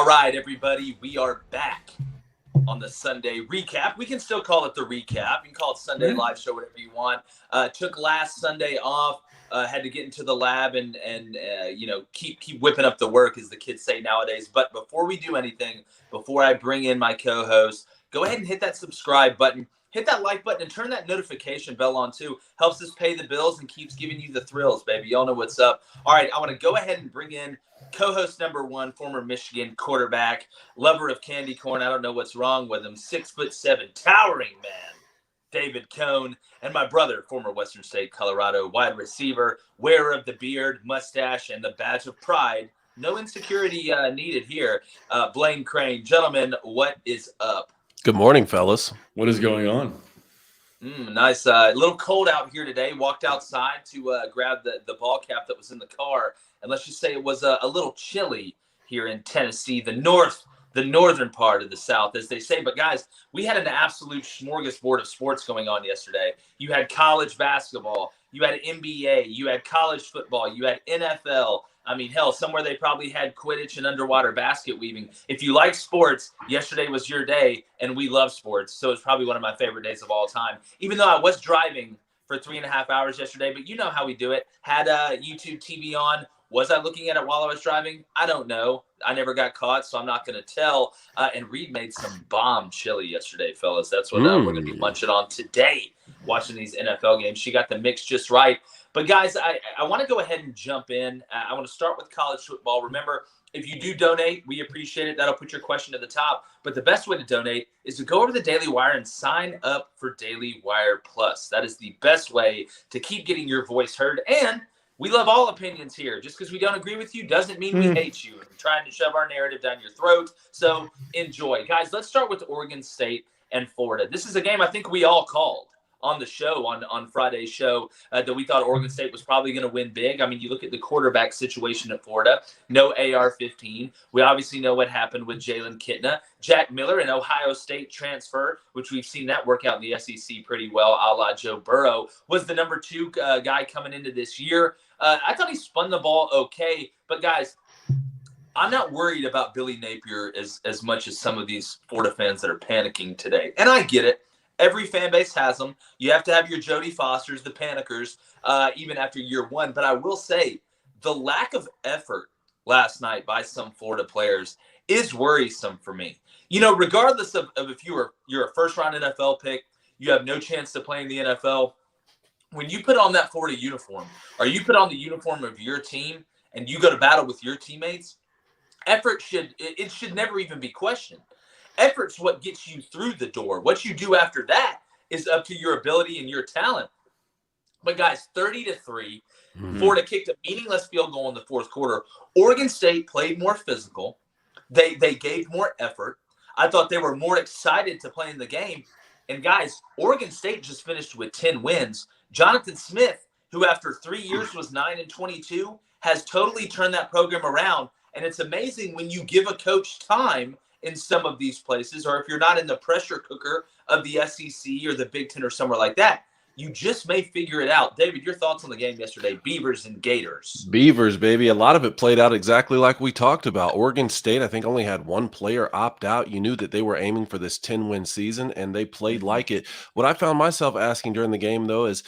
All right, everybody, we are back on the Sunday recap. We can still call it the recap. You can call it Sunday live show, whatever you want. Took last Sunday off. Had to get into the lab and keep whipping up the work, as the kids say nowadays. But before we do anything, before I bring in my co-host, go ahead and hit that subscribe button. Hit that like button and turn that notification bell on too. Helps us pay the bills and keeps giving you the thrills, baby. Y'all know what's up. All right, I want to go ahead and bring in co-host number one, former Michigan quarterback, lover of candy corn. I don't know what's wrong with him. 6'7", towering man, David Cohn, and my brother, former Western State Colorado wide receiver, wearer of the beard, mustache, and the badge of pride. No insecurity needed here. Blaine Crane. Gentlemen, what is up? Good morning, fellas. What is going on? Nice. A little cold out here today. Walked outside to grab the ball cap that was in the car. And let's just say it was a little chilly here in Tennessee, the northern part of the South, as they say. But, guys, we had an absolute smorgasbord of sports going on yesterday. You had college basketball. You had NBA. You had college football. You had NFL. I mean, hell, somewhere they probably had Quidditch and underwater basket weaving. If you like sports, yesterday was your day, and we love sports. So it's probably one of my favorite days of all time. Even though I was driving for 3.5 hours yesterday, but you know how we do it. Had YouTube TV on. Was I looking at it while I was driving? I don't know. I never got caught, so I'm not going to tell. And Reed made some bomb chili yesterday, fellas. That's what we're going to be munching on today, watching these NFL games. She got the mix just right. But, guys, I want to go ahead and jump in. I want to start with college football. Remember, if you do donate, we appreciate it. That'll put your question at the top. But the best way to donate is to go over to the Daily Wire and sign up for Daily Wire Plus. That is the best way to keep getting your voice heard. And we love all opinions here. Just because we don't agree with you doesn't mean we hate you. We're trying to shove our narrative down your throat. So enjoy. Guys, let's start with Oregon State and Florida. This is a game I think we all called on the show, on Friday's show, that we thought Oregon State was probably going to win big. I mean, you look at the quarterback situation at Florida, no AR-15. We obviously know what happened with Jalen Kitna. Jack Miller, an Ohio State transfer, which we've seen that work out in the SEC pretty well, a la Joe Burrow, was the number 2 guy coming into this year. I thought he spun the ball okay. But, guys, I'm not worried about Billy Napier as much as some of these Florida fans that are panicking today. And I get it. Every fan base has them. You have to have your Jodie Fosters, the panickers, even after year one. But I will say the lack of effort last night by some Florida players is worrisome for me. You know, regardless of if you're a first-round NFL pick, you have no chance to play in the NFL. When you put on that Florida uniform, or you put on the uniform of your team and you go to battle with your teammates, effort should never even be questioned. Effort's what gets you through the door. What you do after that is up to your ability and your talent. But, guys, 30-3, Florida kicked a meaningless field goal in the fourth quarter. Oregon State played more physical. They gave more effort. I thought they were more excited to play in the game. And, guys, Oregon State just finished with 10 wins. Jonathan Smith, who after 3 years was 9-22, has totally turned that program around. And it's amazing when you give a coach time in some of these places, or if you're not in the pressure cooker of the SEC or the Big Ten or somewhere like that, you just may figure it out. David, your thoughts on the game yesterday, Beavers and Gators? Beavers, baby. A lot of it played out exactly like we talked about. Oregon State, I think, only had one player opt out. You knew that they were aiming for this 10-win season, and they played like it. What I found myself asking during the game, though, is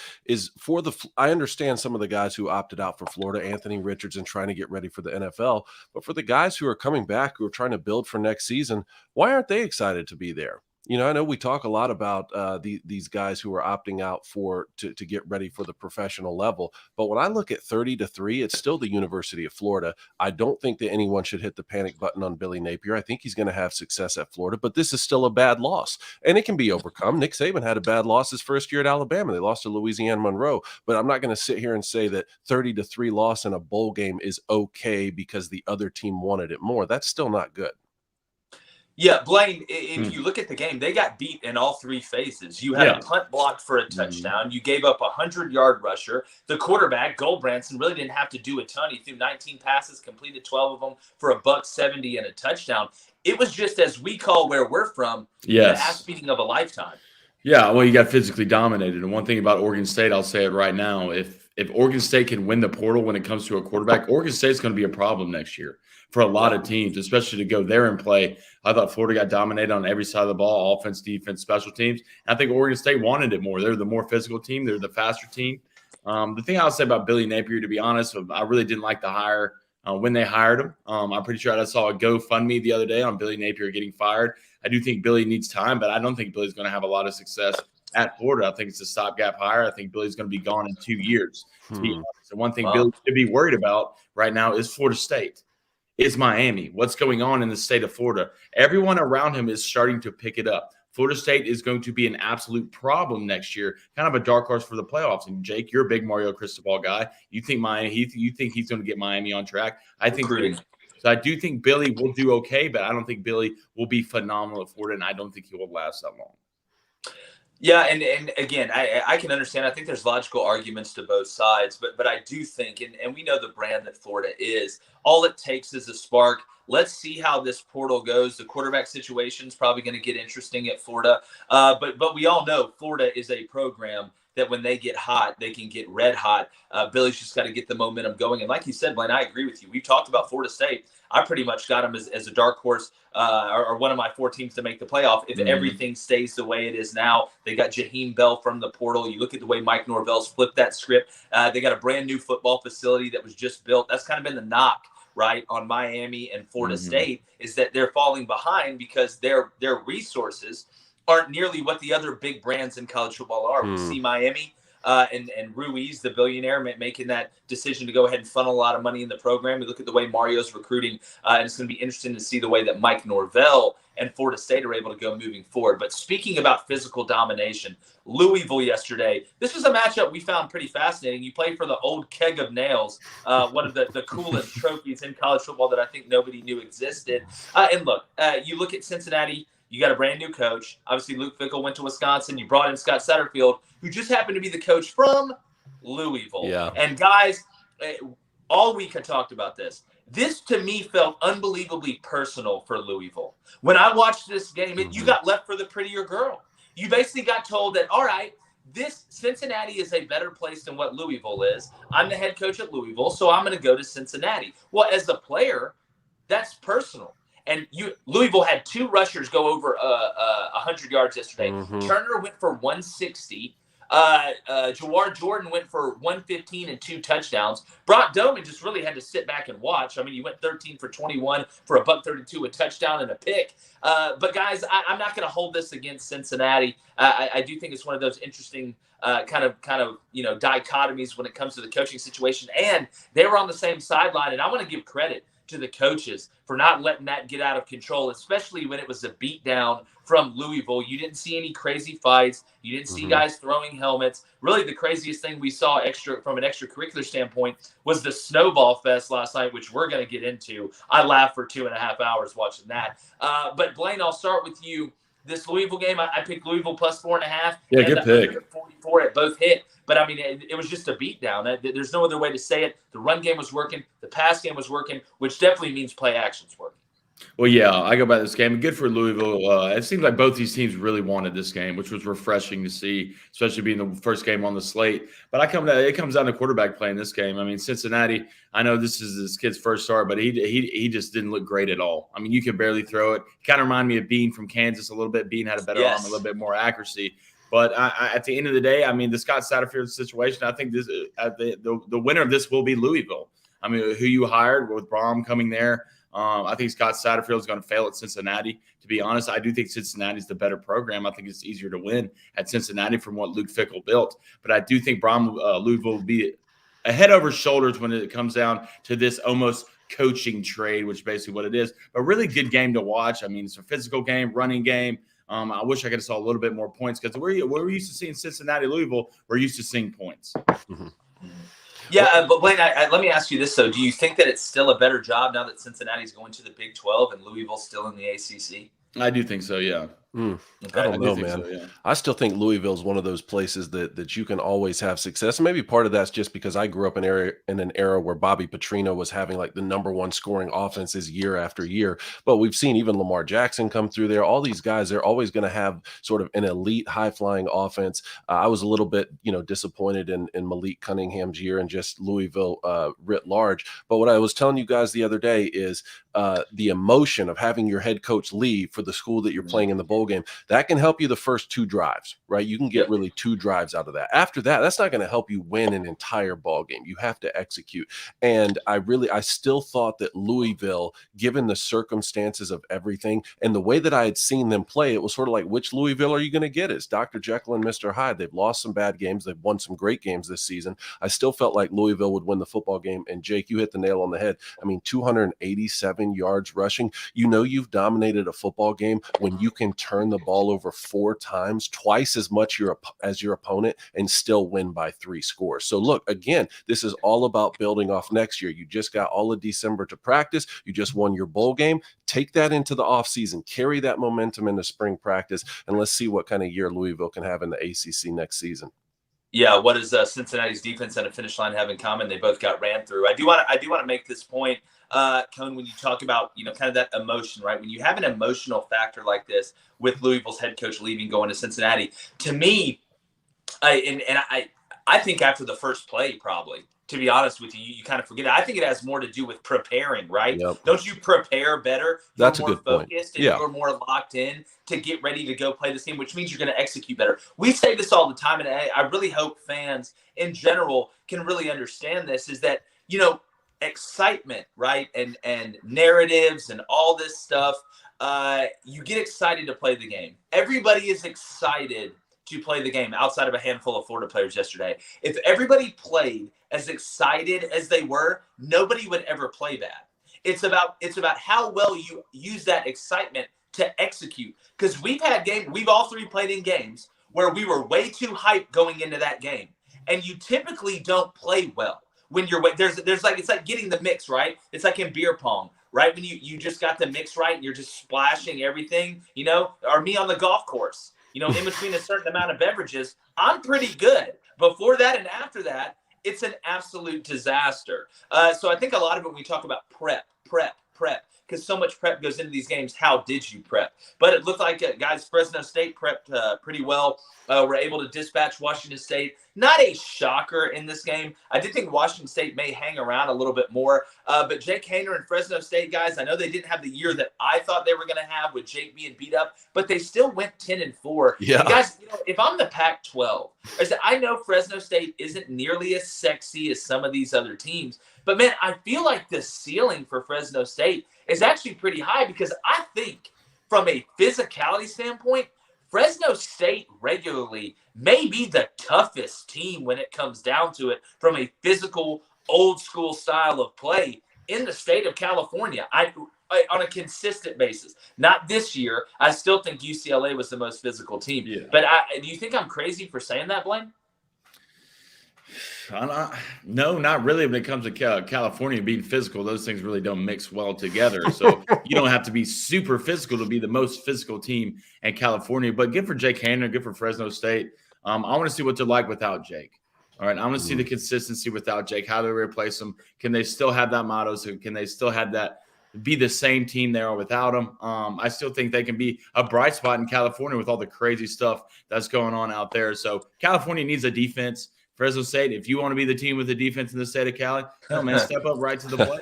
for the – I understand some of the guys who opted out for Florida, Anthony Richardson, trying to get ready for the NFL. But for the guys who are coming back, who are trying to build for next season, why aren't they excited to be there? You know, I know we talk a lot about these guys who are opting out to get ready for the professional level. But when I look at 30-3, it's still the University of Florida. I don't think that anyone should hit the panic button on Billy Napier. I think he's going to have success at Florida, but this is still a bad loss, and it can be overcome. Nick Saban had a bad loss his first year at Alabama. They lost to Louisiana Monroe, but I'm not going to sit here and say that 30-3 loss in a bowl game is okay because the other team wanted it more. That's still not good. Yeah, Blaine, if you look at the game, they got beat in all 3 phases. You had a punt blocked for a touchdown. You gave up a 100-yard rusher. The quarterback, Goldbranson, really didn't have to do a ton. He threw 19 passes, completed 12 of them for $170 and a touchdown. It was just, as we call where we're from, the ass beating of a lifetime. Yeah, well, you got physically dominated. And one thing about Oregon State, I'll say it right now, if Oregon State can win the portal when it comes to a quarterback, Oregon State's going to be a problem next year. for a lot of teams, especially to go there and play. I thought Florida got dominated on every side of the ball, offense, defense, special teams. And I think Oregon State wanted it more. They're the more physical team. They're the faster team. The thing I'll say about Billy Napier, to be honest, I really didn't like the hire when they hired him. I'm pretty sure I saw a GoFundMe the other day on Billy Napier getting fired. I do think Billy needs time, but I don't think Billy's going to have a lot of success at Florida. I think it's a stopgap hire. I think Billy's going to be gone in 2 years, to be honest. And one thing Billy should be worried about right now is Florida State. Is Miami. What's going on in the state of Florida? Everyone around him is starting to pick it up. Florida State is going to be an absolute problem next year, kind of a dark horse for the playoffs. And Jake, you're a big Mario Cristobal guy. You think you think he's going to get Miami on track? I think so. I do think Billy will do okay, but I don't think Billy will be phenomenal at Florida, and I don't think he will last that long. Yeah, and again, I can understand. I think there's logical arguments to both sides, but I do think, and we know the brand that Florida is, all it takes is a spark. Let's see how this portal goes. The quarterback situation is probably going to get interesting at Florida, but we all know Florida is a program that when they get hot, they can get red hot. Billy's just got to get the momentum going. And like you said, Blaine, I agree with you. We've talked about Florida State. I pretty much got them as a dark horse or one of my 4 teams to make the playoff if everything stays the way it is now. They got Jaheim Bell from the portal. You look at the way Mike Norvell's flipped that script. They got a brand new football facility that was just built. That's kind of been the knock, right, on Miami and Florida State, is that they're falling behind because their resources aren't nearly what the other big brands in college football are. We see Miami and Ruiz, the billionaire, making that decision to go ahead and funnel a lot of money in the program. We look at the way Mario's recruiting, and it's going to be interesting to see the way that Mike Norvell and Florida State are able to go moving forward. But speaking about physical domination, Louisville yesterday, this was a matchup we found pretty fascinating. You play for the old keg of nails, one of the coolest trophies in college football that I think nobody knew existed. And look, you look at Cincinnati. You got a brand new coach. Obviously, Luke Fickell went to Wisconsin. You brought in Scott Satterfield, who just happened to be the coach from Louisville. Yeah. And guys, all week I talked about this. This, to me, felt unbelievably personal for Louisville. When I watched this game, you got left for the prettier girl. You basically got told that, all right, this Cincinnati is a better place than what Louisville is. I'm the head coach at Louisville, so I'm going to go to Cincinnati. Well, as a player, that's personal. And Louisville had 2 rushers go over 100 yards yesterday. Turner went for 160. Jawar Jordan went for 115 and 2 touchdowns. Brock Doman just really had to sit back and watch. I mean, he went 13 for 21 for a $132, a touchdown and a pick. But guys, I'm not going to hold this against Cincinnati. I do think it's one of those interesting kind of dichotomies when it comes to the coaching situation. And they were on the same sideline, and I want to give credit to the coaches for not letting that get out of control, especially when it was a beatdown from Louisville. You didn't see any crazy fights. You didn't see guys throwing helmets. Really, the craziest thing we saw from an extracurricular standpoint was the Snowball Fest last night, which we're going to get into. I laughed for 2.5 hours watching that. But Blaine, I'll start with you. This Louisville game, I picked Louisville plus 4.5. Yeah, good pick. 44 at both hit. But, I mean, it was just a beatdown. There's no other way to say it. The run game was working. The pass game was working, which definitely means play action's working. Well, yeah, I go by this game. Good for Louisville. It seems like both these teams really wanted this game, which was refreshing to see, especially being the first game on the slate. But it comes down to quarterback play in this game. I mean, Cincinnati, I know this is this kid's first start, but he just didn't look great at all. I mean, you could barely throw it. Kind of remind me of Bean from Kansas a little bit. Bean had a better arm, a little bit more accuracy. But at the end of the day, I mean, the Scott Satterfield situation, I think the winner of this will be Louisville. I mean, who you hired with Braum coming there. I think Scott Satterfield is going to fail at Cincinnati. To be honest, I do think Cincinnati is the better program. I think it's easier to win at Cincinnati from what Luke Fickell built. But I do think Louisville will be a head over shoulders when it comes down to this almost coaching trade, which is basically what it is. But really good game to watch. I mean, it's a physical game, running game. I wish I could have saw a little bit more points because we're used to seeing Cincinnati, Louisville. We're used to seeing points. Yeah, but Blaine, let me ask you this, though. Do you think that it's still a better job now that Cincinnati's going to the Big 12 and Louisville's still in the ACC? I do think so, yeah. I don't know, man. So, yeah. I still think Louisville is one of those places that you can always have success. And maybe part of that's just because I grew up in an era where Bobby Petrino was having like the #1 scoring offenses year after year. But we've seen even Lamar Jackson come through there. All these guys, they're always going to have sort of an elite, high-flying offense. I was a little bit, disappointed in Malik Cunningham's year and just Louisville writ large. But what I was telling you guys the other day is the emotion of having your head coach leave for the school that you're playing in the bowl game, that can help you the first 2 drives, right? You can get really 2 drives out of that. After that, that's not going to help you win an entire ball game. You have to execute. And I still thought that Louisville, given the circumstances of everything and the way that I had seen them play, it was sort of like, which Louisville are you going to get? It's Dr. Jekyll and Mr. Hyde. They've lost some bad games. They've won some great games this season. I still felt like Louisville would win the football game. And Jake, you hit the nail on the head. I mean, 287 yards rushing. You know, you've dominated a football game when you can turn the ball over 4 times, twice as much as your opponent, and still win by 3 scores. So look, again, this is all about building off next year. You just got all of December to practice. You just won your bowl game. Take that into the offseason, carry that momentum into spring practice, and let's see what kind of year Louisville can have in the ACC next season. Yeah, what does Cincinnati's defense and a finish line have in common? They both got ran through. I do want to make this point, Cone, when you talk about, kind of that emotion, right? When you have an emotional factor like this with Louisville's head coach leaving, going to Cincinnati, to me, I think after the first play, probably, to be honest with you, you kind of forget it. I think it has more to do with preparing, right? Yep. Don't you prepare better? That's you're a more good point. focused and you're more locked in to get ready to go play this game, which means you're going to execute better. We say this all the time, and I really hope fans in general can really understand this, is that, excitement, right, and narratives and all this stuff, you get excited to play the game. Everybody is excited to play the game outside of a handful of Florida players yesterday. If everybody played as excited as they were, nobody would ever play bad. It's about how well you use that excitement to execute. Because we've all 3 played in games where we were way too hyped going into that game. And you typically don't play well when you're it's like getting the mix right. It's like in beer pong, right? When you just got the mix right and you're just splashing everything, or me on the golf course. In between a certain amount of beverages, I'm pretty good. Before that and after that, it's an absolute disaster. So I think a lot of it, when we talk about prep, because so much prep goes into these games. How did you prep? But it looked like, guys, Fresno State prepped pretty well. Were able to dispatch Washington State. Not a shocker in this game. I did think Washington State may hang around a little bit more. But Jake Haener and Fresno State, guys, I know they didn't have the year that I thought they were going to have with Jake being beat up, but they still went 10-4. Yeah. And guys, if I'm the Pac-12, I know Fresno State isn't nearly as sexy as some of these other teams, but man, I feel like the ceiling for Fresno State is actually pretty high, because I think from a physicality standpoint, Fresno State regularly may be the toughest team when it comes down to it from a physical, old school style of play in the state of California. I on a consistent basis. Not this year. I still think UCLA was the most physical team. Yeah. But do you think I'm crazy for saying that, Blaine? No, not really. When it comes to California being physical, those things really don't mix well together. So you don't have to be super physical to be the most physical team in California. But good for Jake Haener, good for Fresno State. I want to see what they're like without Jake. All right, I want to see the consistency without Jake. How do they replace him? Can they still have that motto? So can they still have that, be the same team they are without him? I still think they can be a bright spot in California with all the crazy stuff that's going on out there. So California needs a defense. Fresno State, if you want to be the team with the defense in the state of Cali, no, man, step up right to the plate.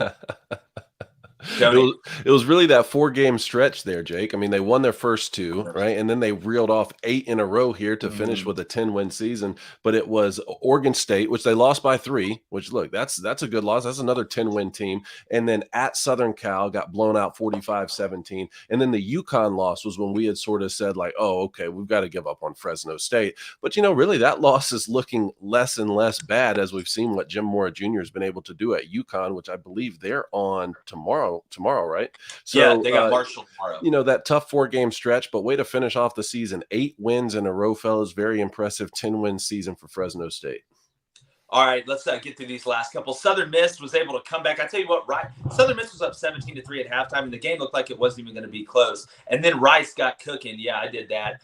It was really that 4-game stretch there, Jake. I mean, they won their first 2, right? And then they reeled off 8 in a row here to finish with a 10-win season. But it was Oregon State, which they lost by 3, which, look, that's a good loss. That's another 10-win team. And then at Southern Cal, got blown out 45-17. And then the UConn loss was when we had sort of said, like, oh, okay, we've got to give up on Fresno State. But, really, that loss is looking less and less bad as we've seen what Jim Mora Jr. has been able to do at UConn, which I believe they're on tomorrow, right? So yeah, they got Marshall tomorrow. That tough 4-game stretch, but way to finish off the season. 8 wins in a row, fellas. Very impressive 10-win season for Fresno State. All right, let's get through these last couple. Southern Miss was able to come back. I tell you what, Southern Miss was up 17-3 at halftime, and the game looked like it wasn't even going to be close. And then Rice got cooking. Yeah, I did that.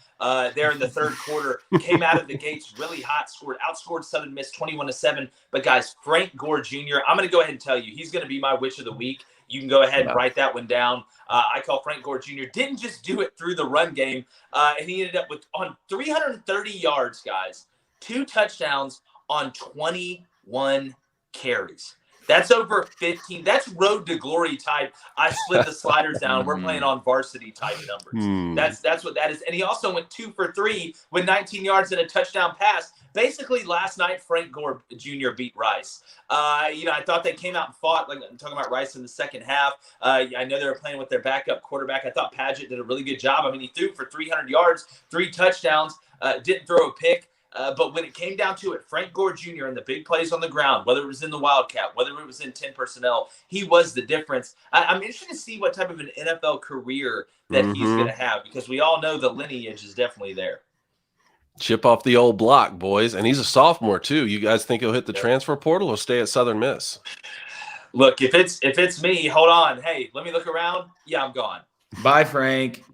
There in the third quarter, came out of the gates really hot, outscored Southern Miss 21-7. But guys, Frank Gore Jr., I'm going to go ahead and tell you, he's going to be my Witch of the Week. You can go ahead and write that one down. I call Frank Gore Jr. Didn't just do it through the run game, and he ended up on 330 yards, guys, 2 touchdowns on 21 carries. That's over 15. That's road to glory type. I slid the sliders down. We're playing on varsity type numbers. That's what that is. And he also went 2 for 3 with 19 yards and a touchdown pass. Basically, last night, Frank Gore Jr. beat Rice. I thought they came out and fought. Like I'm talking about Rice in the second half. I know they were playing with their backup quarterback. I thought Padgett did a really good job. I mean, he threw for 300 yards, 3 touchdowns, didn't throw a pick. But when it came down to it, Frank Gore Jr. and the big plays on the ground, whether it was in the Wildcat, whether it was in 10 personnel, he was the difference. I'm interested to see what type of an NFL career that he's going to have, because we all know the lineage is definitely there. Chip off the old block, boys. And he's a sophomore, too. You guys think he'll hit the transfer portal or stay at Southern Miss? Look, if it's me, hold on. Hey, let me look around. Yeah, I'm gone. Bye, Frank.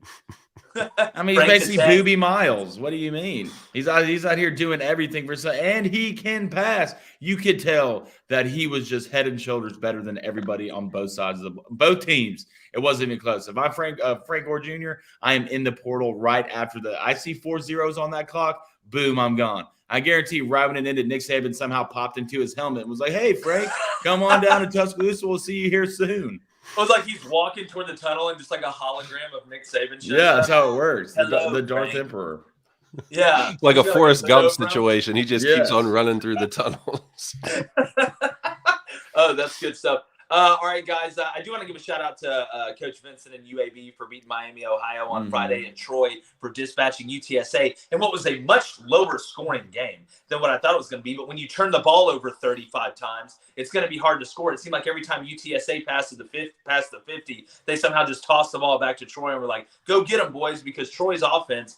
I mean, he's basically Booby Miles. What do you mean? He's out here doing everything for some, and he can pass. You could tell that he was just head and shoulders better than everybody on both sides of both teams. It wasn't even close. If I'm Frank Gore Jr., I am in the portal right after I see 4 zeros on that clock. Boom, I'm gone. I guarantee right when it ended, Nick Saban somehow popped into his helmet and was like, "Hey, Frank, come on down to Tuscaloosa. We'll see you here soon." It was like he's walking toward the tunnel and just like a hologram of Nick Saban. Yeah, that's how it works. Hello, the Darth Frank. Emperor. Yeah. Like a Forrest Gump situation. He just keeps on running through the tunnels. Oh, that's good stuff. All right, guys, I do want to give a shout out to Coach Vincent and UAB for beating Miami, Ohio on Friday, and Troy for dispatching UTSA in what was a much lower scoring game than what I thought it was going to be. But when you turn the ball over 35 times, it's going to be hard to score. It seemed like every time UTSA passed the 50, they somehow just tossed the ball back to Troy and were like, "Go get them, boys," because Troy's offense,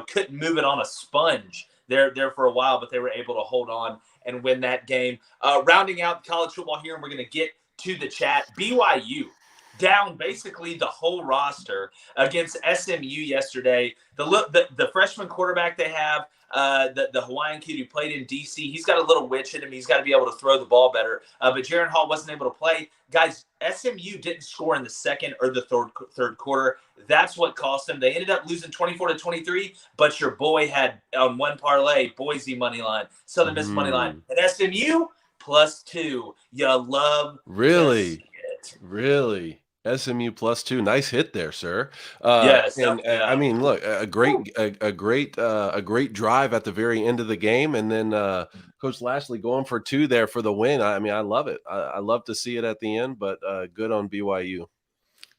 couldn't move it on a sponge there for a while, but they were able to hold on and win that game. Rounding out college football here, and we're going to get to the chat. BYU down basically the whole roster against SMU yesterday. The freshman quarterback they have, the Hawaiian kid who played in DC, he's got a little witch in him. He's got to be able to throw the ball better. But Jaron Hall wasn't able to play. Guys, SMU didn't score in the second or the third quarter. That's what cost them. They ended up losing 24-23, but your boy had on one parlay, Boise money line, Southern Miss money line, and SMU +2. You love really SMU +2. Nice hit there, sir. Yes. I mean, look, a great drive at the very end of the game, and then Coach Lashley going for 2 there for the win. I mean, I love it. I love to see it at the end, but good on BYU.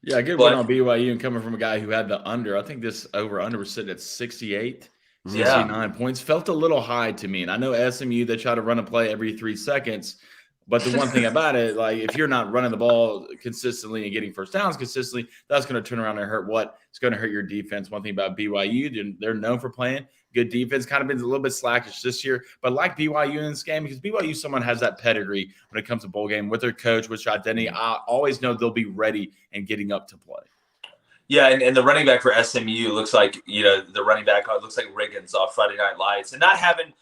Yeah, good win on BYU, and coming from a guy who had the under. I think this over-under was sitting at 68. 69 points. Felt a little high to me. And I know SMU, they try to run a play every 3 seconds. But the one thing about it, like if you're not running the ball consistently and getting first downs consistently, that's going to turn around and hurt what? It's going to hurt your defense. One thing about BYU, they're known for playing good defense. Kind of been a little bit slackish this year. But like BYU in this game, because BYU, someone has that pedigree when it comes to bowl game with their coach, with identity. I always know they'll be ready and getting up to play. Yeah, and the running back for SMU looks like, the running back looks like Riggins off Friday Night Lights. And not having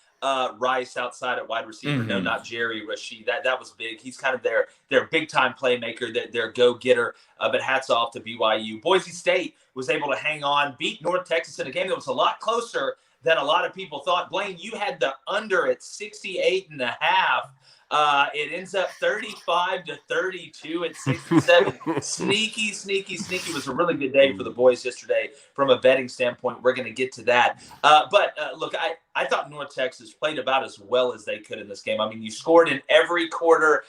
Rice outside at wide receiver, no, not Jerry Rashid. That was big. He's kind of their big-time playmaker, their go-getter. But hats off to BYU. Boise State was able to hang on, beat North Texas in a game that was a lot closer than a lot of people thought. Blaine, you had the under at 68.5. It ends up 35-32 at 67. Sneaky. It was a really good day for the boys yesterday from a betting standpoint. We're going to get to that. But look, I thought North Texas played about as well as they could in this game. I mean, you scored in every quarter,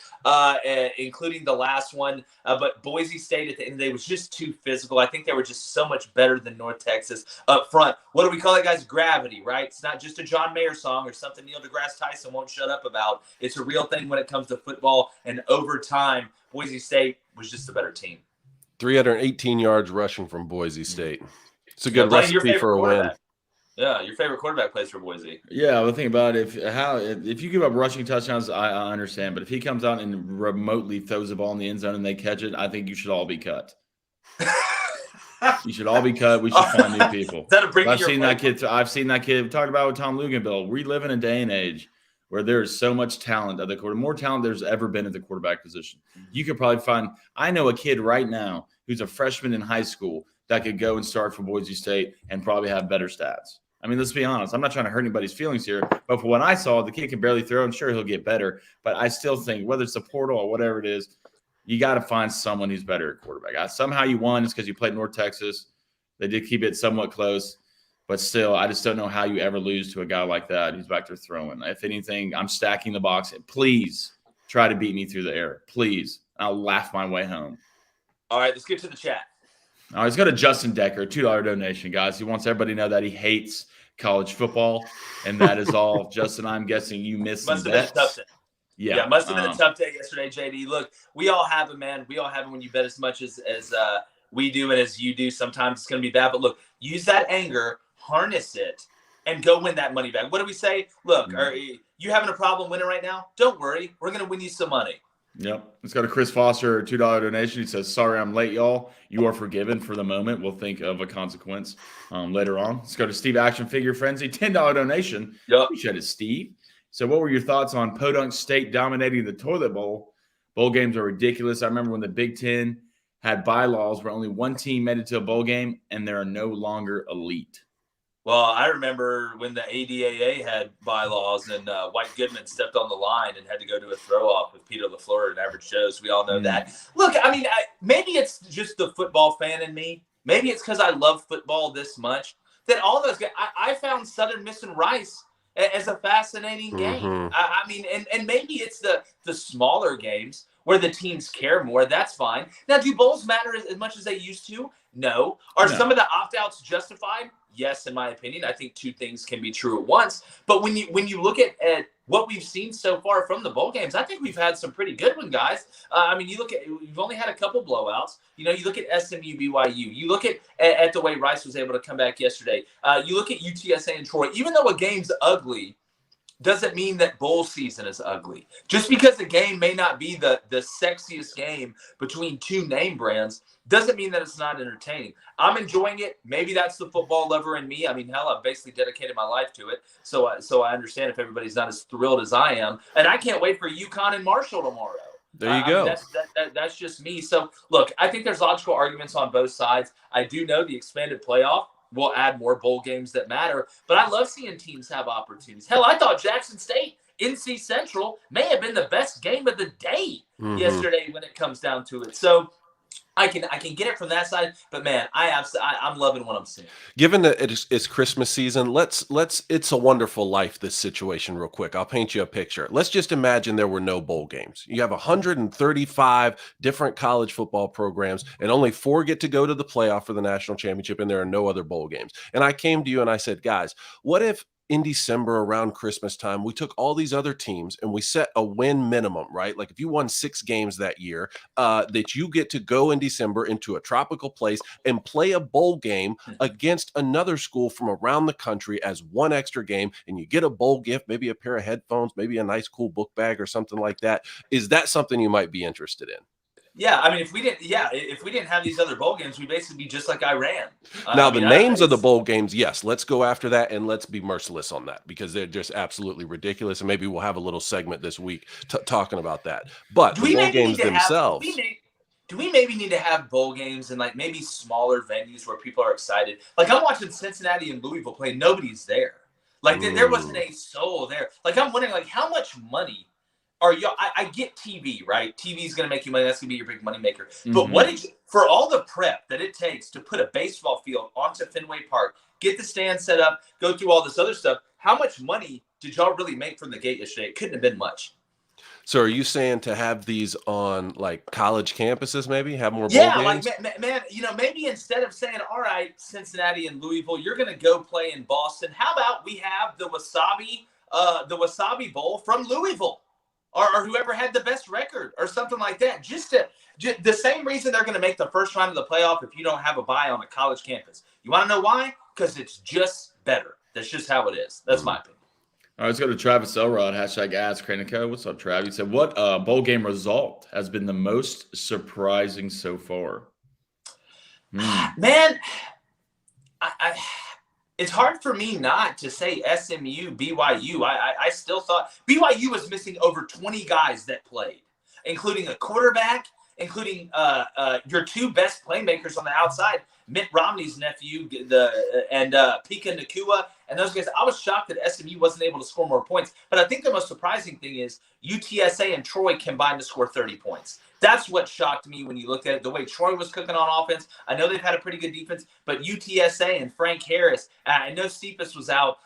including the last one. But Boise State at the end of the day was just too physical. I think they were just so much better than North Texas up front. What do we call it, guys? Gravity, right? It's not just a John Mayer song or something Neil deGrasse Tyson won't shut up about. It's a real thing when it comes to football. And over time, Boise State was just a better team. 318 yards rushing from Boise State. It's a good recipe for a win. Yeah, your favorite quarterback plays for Boise. Yeah, the thing about it, if you give up rushing touchdowns, I understand. But if he comes out and remotely throws the ball in the end zone and they catch it, I think you should all be cut. You should all be cut. We should find new people. I've seen that kid. Talked about with Tom Luganville. We live in a day and age where there's so much talent at the quarter, more talent there's ever been at the quarterback position. You could probably find. I know a kid right now who's a freshman in high school that could go and start for Boise State and probably have better stats. I mean, let's be honest. I'm not trying to hurt anybody's feelings here, but for what I saw, the kid can barely throw, and sure, he'll get better. But I still think, whether it's the portal or whatever it is, you got to find someone who's better at quarterback. Somehow you won. It's because you played North Texas. They did keep it somewhat close. But still, I just don't know how you ever lose to a guy like that who's back there throwing. If anything, I'm stacking the box. Please try to beat me through the air. Please. I'll laugh my way home. All right, let's get to the chat. All right, let's go to Justin Decker, $2 donation, guys. He wants everybody to know that he hates college football, and that is all. Justin, I'm guessing you missed some bets. Been a tough day. Yeah, must have been a tough day yesterday, JD. Look, we all have it, man. We all have it when you bet as much as we do and as you do. Sometimes it's going to be bad, but look, use that anger, harness it, and go win that money back. What do we say? Look, are you having a problem winning right now? Don't worry. We're going to win you some money. Yep. Let's go to Chris Foster, $2 donation. He says, sorry I'm late, y'all. You are forgiven for the moment. We'll think of a consequence later on. Let's go to Steve Action Figure Frenzy, $10 donation. Yep. Appreciate it, Steve. So what were your thoughts on Podunk State dominating the toilet bowl? Bowl games are ridiculous. I remember when the Big Ten had bylaws where only one team made it to a bowl game, and they are no longer elite. Well, I remember when the ADAA had bylaws and White Goodman stepped on the line and had to go to a throw-off with Peter LaFleur and Average Joe's. We all know that. Look, I mean, maybe it's just the football fan in me. Maybe it's because I love football this much that all those guys – I found Southern Miss and Rice as a fascinating game. I mean, and maybe it's the smaller games where the teams care more. That's fine. Now, do bowls matter as much as they used to? No. Are some of the opt-outs justified? Yes, in my opinion. I think two things can be true at once. But when you look at what we've seen so far from the bowl games, I think we've had some pretty good ones, guys. I mean, you've only had a couple blowouts. You know, you look at SMU, BYU. You look at the way Rice was able to come back yesterday. You look at UTSA and Troy. Even though a game's ugly, doesn't mean that bowl season is ugly. Just because the game may not be the sexiest game between two name brands doesn't mean that it's not entertaining. I'm enjoying it. Maybe that's the football lover in me. I mean, hell, I've basically dedicated my life to it. So I understand if everybody's not as thrilled as I am. And I can't wait for UConn and Marshall tomorrow. There you go. I mean, that's just me. So, look, I think there's logical arguments on both sides. I do know the expanded playoff will add more bowl games that matter. But I love seeing teams have opportunities. Hell, I thought Jackson State, NC Central may have been the best game of the day yesterday when it comes down to it. So I can get it from that side, but man, I'm loving what I'm seeing. Given that it's Christmas season, let's It's a Wonderful Life this situation real quick. I'll paint you a picture. Let's just imagine there were no bowl games. You have 135 different college football programs, and only 4 get to go to the playoff for the national championship, and there are no other bowl games. And I came to you and I said, guys, what if in December around Christmas time, we took all these other teams and we set a win minimum, right? Like if you won 6 games that year, that you get to go in December into a tropical place and play a bowl game against another school from around the country as one extra game, and you get a bowl gift, maybe a pair of headphones, maybe a nice cool book bag or something like that. Is that something you might be interested in? Yeah, I mean, if we didn't have these other bowl games, we'd basically be just like Iran. Now, the names of the bowl games, yes, let's go after that, and let's be merciless on that because they're just absolutely ridiculous. And maybe we'll have a little segment this week talking about that. But the bowl games themselves. Do we maybe need to have bowl games in like maybe smaller venues where people are excited? Like I'm watching Cincinnati and Louisville play, nobody's there. Like there wasn't a soul there. Like I'm wondering, like how much money are you? I get TV, right? TV is going to make you money. That's going to be your big money maker. But for all the prep that it takes to put a baseball field onto Fenway Park, get the stand set up, go through all this other stuff, how much money did y'all really make from the gate yesterday? It couldn't have been much. So are you saying to have these on like college campuses, maybe have more bowl games? Like man, maybe instead of saying, all right, Cincinnati and Louisville, you're going to go play in Boston. How about we have the Wasabi Bowl from Louisville? Or whoever had the best record or something like that. Just the same reason they're going to make the first round of the playoff if you don't have a bye on a college campus. You want to know why? Because it's just better. That's just how it is. That's my opinion. All right, let's go to Travis Elrod, #AskCranico. What's up, Travis? He said, what bowl game result has been the most surprising so far? Man, it's hard for me not to say SMU, BYU. I still thought BYU was missing over 20 guys that played, including a quarterback, including your 2 best playmakers on the outside, Mitt Romney's nephew, and Pika Nakua, and those guys. I was shocked that SMU wasn't able to score more points. But I think the most surprising thing is UTSA and Troy combined to score 30 points. That's what shocked me when you looked at it. The way Troy was cooking on offense. I know they've had a pretty good defense, but UTSA and Frank Harris, I know Cephas was out,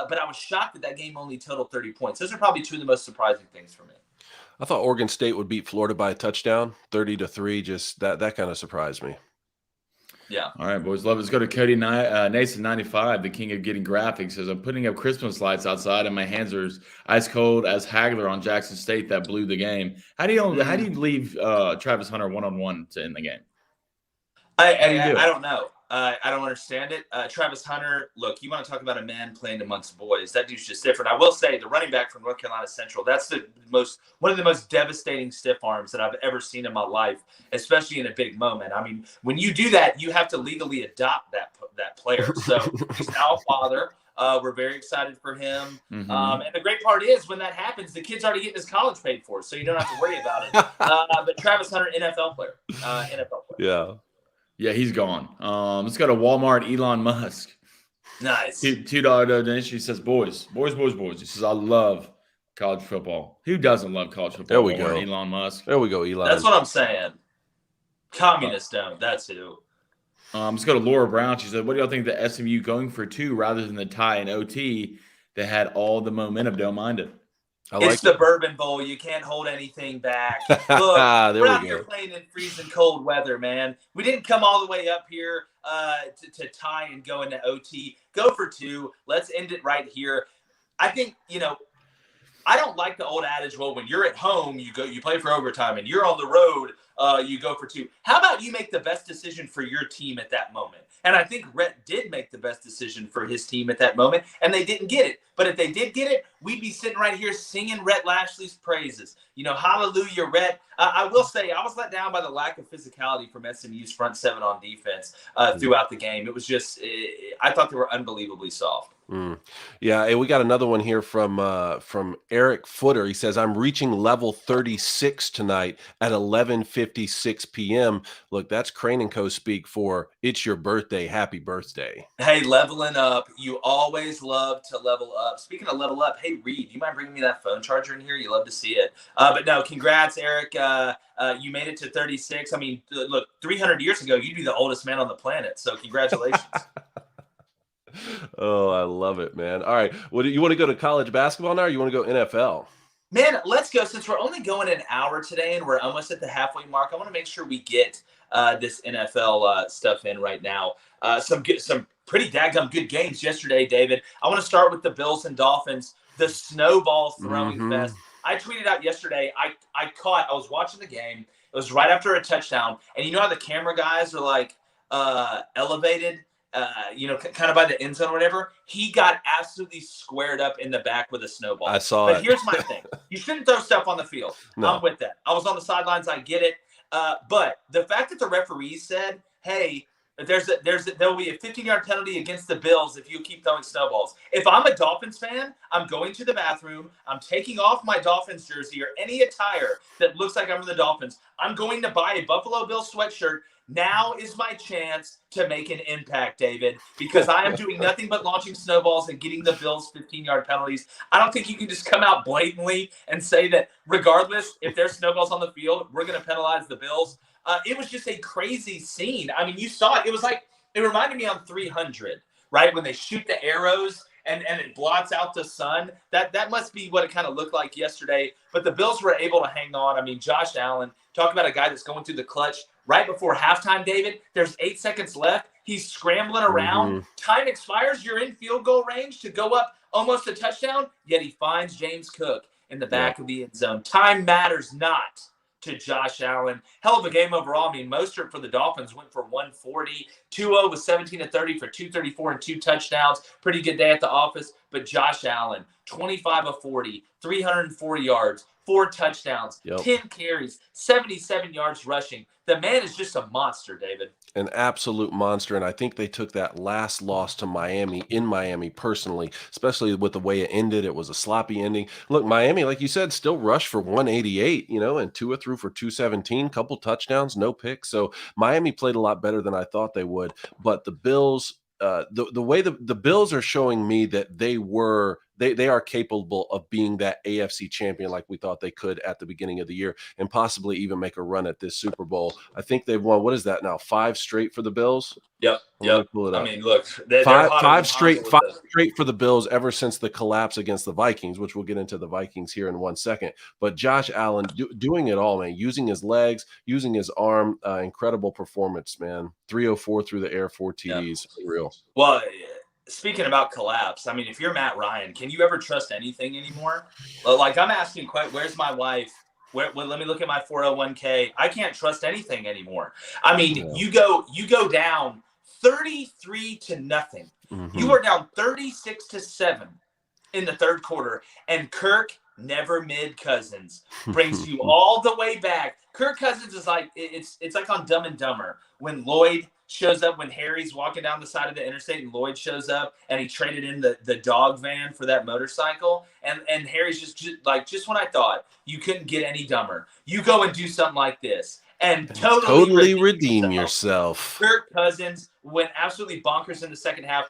but I was shocked that game only totaled 30 points. Those are probably two of the most surprising things for me. I thought Oregon State would beat Florida by a touchdown, 30-3. Just that kind of surprised me. Yeah. All right, boys. Love it. Let's go to Cody Nason 95, the king of getting graphics. Says, I'm putting up Christmas lights outside, and my hands are ice cold as Hagler on Jackson State that blew the game. How do you leave Travis Hunter one-on-one to end the game? I don't know. I don't understand it. Travis Hunter, look, you want to talk about a man playing amongst boys. That dude's just different. I will say the running back from North Carolina Central, that's one of the most devastating stiff arms that I've ever seen in my life, especially in a big moment. I mean, when you do that, you have to legally adopt that player. So he's now a father. We're very excited for him. Mm-hmm. And the great part is when that happens, the kid's already getting his college paid for, so you don't have to worry about it. But Travis Hunter, NFL player. Yeah. Yeah, he's gone. Let's go to Walmart. Elon Musk. Nice. $2 donation. He says, boys. He says, I love college football. Who doesn't love college football? There we go. Elon Musk. There we go, Elon. That's what I'm saying. Communists don't. That's who. Let's go to Laura Brown. She said, what do y'all think the SMU going for 2 rather than the tie in OT that had all the momentum? Don't mind it. It's the Bourbon Bowl. You can't hold anything back. Look, we're out here playing in freezing cold weather, man. We didn't come all the way up here to tie and go into OT. Go for 2. Let's end it right here. I think, I don't like the old adage, well, when you're at home, you play for overtime, and you're on the road, you go for 2. How about you make the best decision for your team at that moment? And I think Rhett did make the best decision for his team at that moment, and they didn't get it. But if they did get it, we'd be sitting right here singing Rhett Lashley's praises. Hallelujah, Rhett. I will say I was let down by the lack of physicality from SMU's front 7 on defense throughout the game. It was just I thought they were unbelievably soft. Yeah, and we got another one here from Eric Footer. He says, I'm reaching level 36 tonight at 11:56 p.m. Look, that's Crane & Co. speak for it's your birthday. Happy birthday. Hey, leveling up. You always love to level up. Speaking of level up, hey, Reed, you mind bringing me that phone charger in here? You love to see it. But no, congrats, Eric. You made it to 36. I mean, look, 300 years ago, you'd be the oldest man on the planet. So congratulations. Oh, I love it, man. All right. What do you want to go to college basketball now, or you want to go NFL? Man, let's go. Since we're only going an hour today and we're almost at the halfway mark, I want to make sure we get this NFL stuff in right now. Some pretty daggum good games yesterday, David. I want to start with the Bills and Dolphins, the snowball throwing fest. I tweeted out yesterday, I was watching the game. It was right after a touchdown. And you know how the camera guys are like elevated? Kind of by the end zone or whatever, he got absolutely squared up in the back with a snowball. I saw it. But here's my thing. You shouldn't throw stuff on the field. No. I'm with that. I was on the sidelines. I get it. But the fact that the referees said, hey, there will be a 15-yard penalty against the Bills if you keep throwing snowballs. If I'm a Dolphins fan, I'm going to the bathroom. I'm taking off my Dolphins jersey or any attire that looks like I'm from the Dolphins. I'm going to buy a Buffalo Bills sweatshirt. Now is my chance to make an impact, David, because I am doing nothing but launching snowballs and getting the Bills 15-yard penalties. I don't think you can just come out blatantly and say that regardless if there's snowballs on the field, we're going to penalize the Bills. It was just a crazy scene. I mean, you saw it. It was like, it reminded me on 300, right? When they shoot the arrows and it blots out the sun. That must be what it kind of looked like yesterday. But the Bills were able to hang on. I mean, Josh Allen, talk about a guy that's going through the clutch. Right before halftime, David, there's 8 seconds left. He's scrambling around. Time expires. You're in field goal range to go up almost a touchdown. Yet he finds James Cook in the back of the end zone. Time matters not to Josh Allen. Hell of a game overall. I mean, Mostert for the Dolphins went for 140. Tua was 17 of 30 for 234 and 2 touchdowns. Pretty good day at the office. But Josh Allen, 25 of 40, 340 yards, 4 touchdowns, 10 carries, 77 yards rushing. The man is just a monster, David. An absolute monster. And I think they took that last loss to Miami in Miami personally, especially with the way it ended. It was a sloppy ending. Look, Miami, like you said, still rushed for 188, and Tua threw for 217, couple touchdowns, no picks. So Miami played a lot better than I thought they would. But the Bills, the way the Bills are showing me that they are capable of being that AFC champion like we thought they could at the beginning of the year, and possibly even make a run at this Super Bowl. I think they've won, what is that now, 5 straight for the Bills? Yep. Let me pull it up. I mean, look, they're five straight for the Bills ever since the collapse against the Vikings, which we'll get into the Vikings here in 1 second. But Josh Allen doing it all, man, using his legs, using his arm, incredible performance, man. 304 through the air, 4 TDs, real. Well, speaking about collapse, I mean, if you're Matt Ryan, can you ever trust anything anymore? Like, I'm asking, where's my wife? Let me look at my 401k. I can't trust anything anymore. I mean, you go down 33-0. Mm-hmm. You are down 36-7 in the third quarter, and Kirk never mid Cousins brings you all the way back. Kirk Cousins is like it's like on Dumb and Dumber when Lloyd shows up, when Harry's walking down the side of the interstate and Lloyd shows up and he traded in the dog van for that motorcycle, and Harry's just when I thought you couldn't get any dumber, you go and do something like this and totally redeem yourself. Kirk Cousins went absolutely bonkers in the second half.